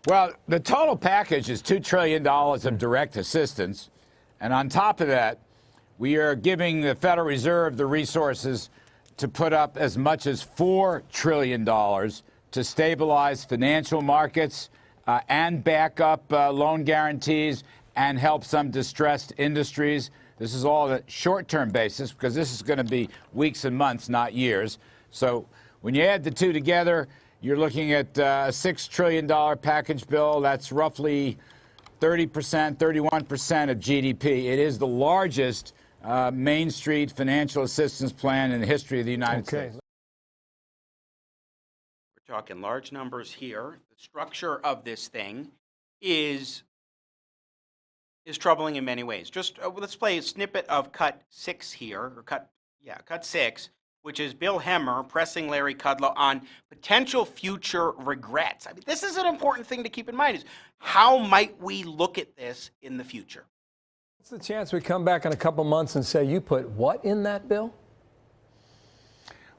Well, the total package is $2 trillion of direct assistance. And on top of that, we are giving the Federal Reserve the resources to put up as much as $4 trillion to stabilize financial markets and back up loan guarantees and help some distressed industries. This is all a short-term basis because this is going to be weeks and months, not years. So when you add the two together, you're looking at a $6 trillion package bill. That's roughly 30%, 31% of GDP. It is the largest Main Street financial assistance plan in the history of the United States. We're talking large numbers here. The structure of this thing is troubling in many ways. Just let's play a snippet of Cut 6 here, or Cut 6, which is Bill Hemmer pressing Larry Kudlow on potential future regrets. I mean, this is an important thing to keep in mind, is how might we look at this in the future? What's the chance we come back in a couple months and say, you put what in that bill?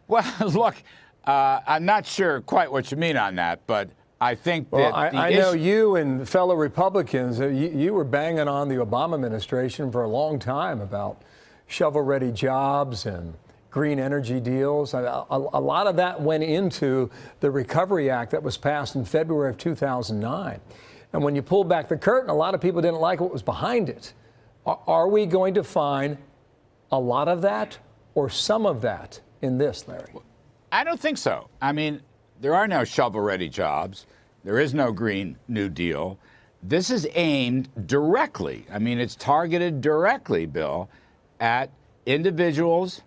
Well, look, I'm not sure quite what you mean on that, but I think that I know you and fellow Republicans, you were banging on the Obama administration for a long time about shovel-ready jobs and green energy deals. A lot of that went into the Recovery Act that was passed in February of 2009. And when you pull back the curtain, a lot of people didn't like what was behind it. Are we going to find a lot of that or some of that in this, Larry? I don't think so. I mean, there are no shovel-ready jobs. There is no Green New Deal. This is aimed directly, I mean, it's targeted directly, Bill, at individuals,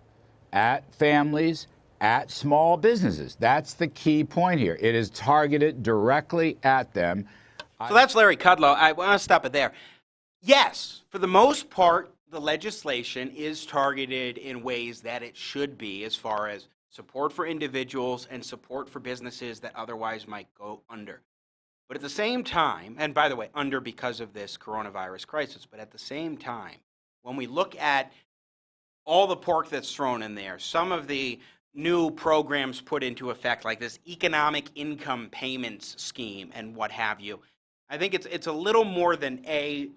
at families, at small businesses. That's the key point here. It is targeted directly at them. So that's Larry Kudlow. I want to stop it there. Yes, for the most part, the legislation is targeted in ways that it should be, as far as support for individuals and support for businesses that otherwise might go under. But at the same time, and by the way, under because of this coronavirus crisis, but at the same time, when we look at all the pork that's thrown in there, some of the new programs put into effect, like this economic income payments scheme and what have you, I think it's a little more than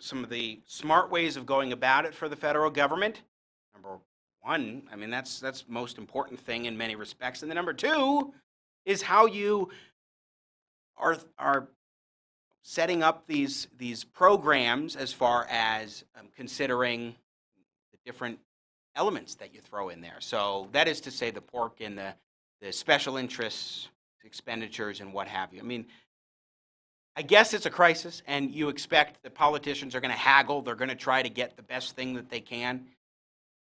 some of the smart ways of going about it for the federal government. Number one, I mean, that's the most important thing in many respects. And then number two is how you are setting up these programs as far as considering the different elements that you throw in there. So that is to say the pork and the special interests, expenditures and what have you. I mean, I guess it's a crisis, and you expect that politicians are going to haggle. They're going to try to get the best thing that they can,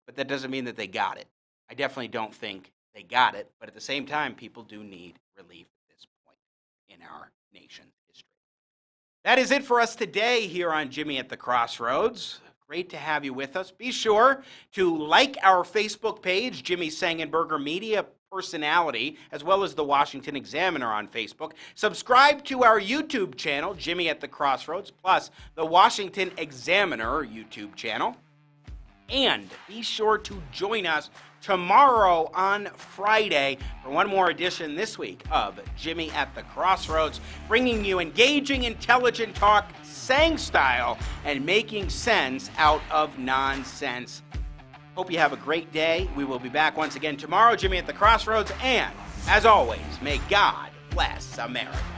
but that doesn't mean that they got it. I definitely don't think they got it, but at the same time, people do need relief at this point in our nation's history. That is it for us today here on Jimmy at the Crossroads. Great to have you with us. Be sure to like our Facebook page, Jimmy Sengenberger Media Personality, as well as the Washington Examiner on Facebook. Subscribe to our YouTube channel, Jimmy at the Crossroads, plus the Washington Examiner YouTube channel. And be sure to join us tomorrow on Friday for one more edition this week of Jimmy at the Crossroads, bringing you engaging, intelligent talk, Sang style, and making sense out of nonsense. Hope you have a great day. We will be back once again tomorrow, Jimmy at the Crossroads, and as always, may God bless America.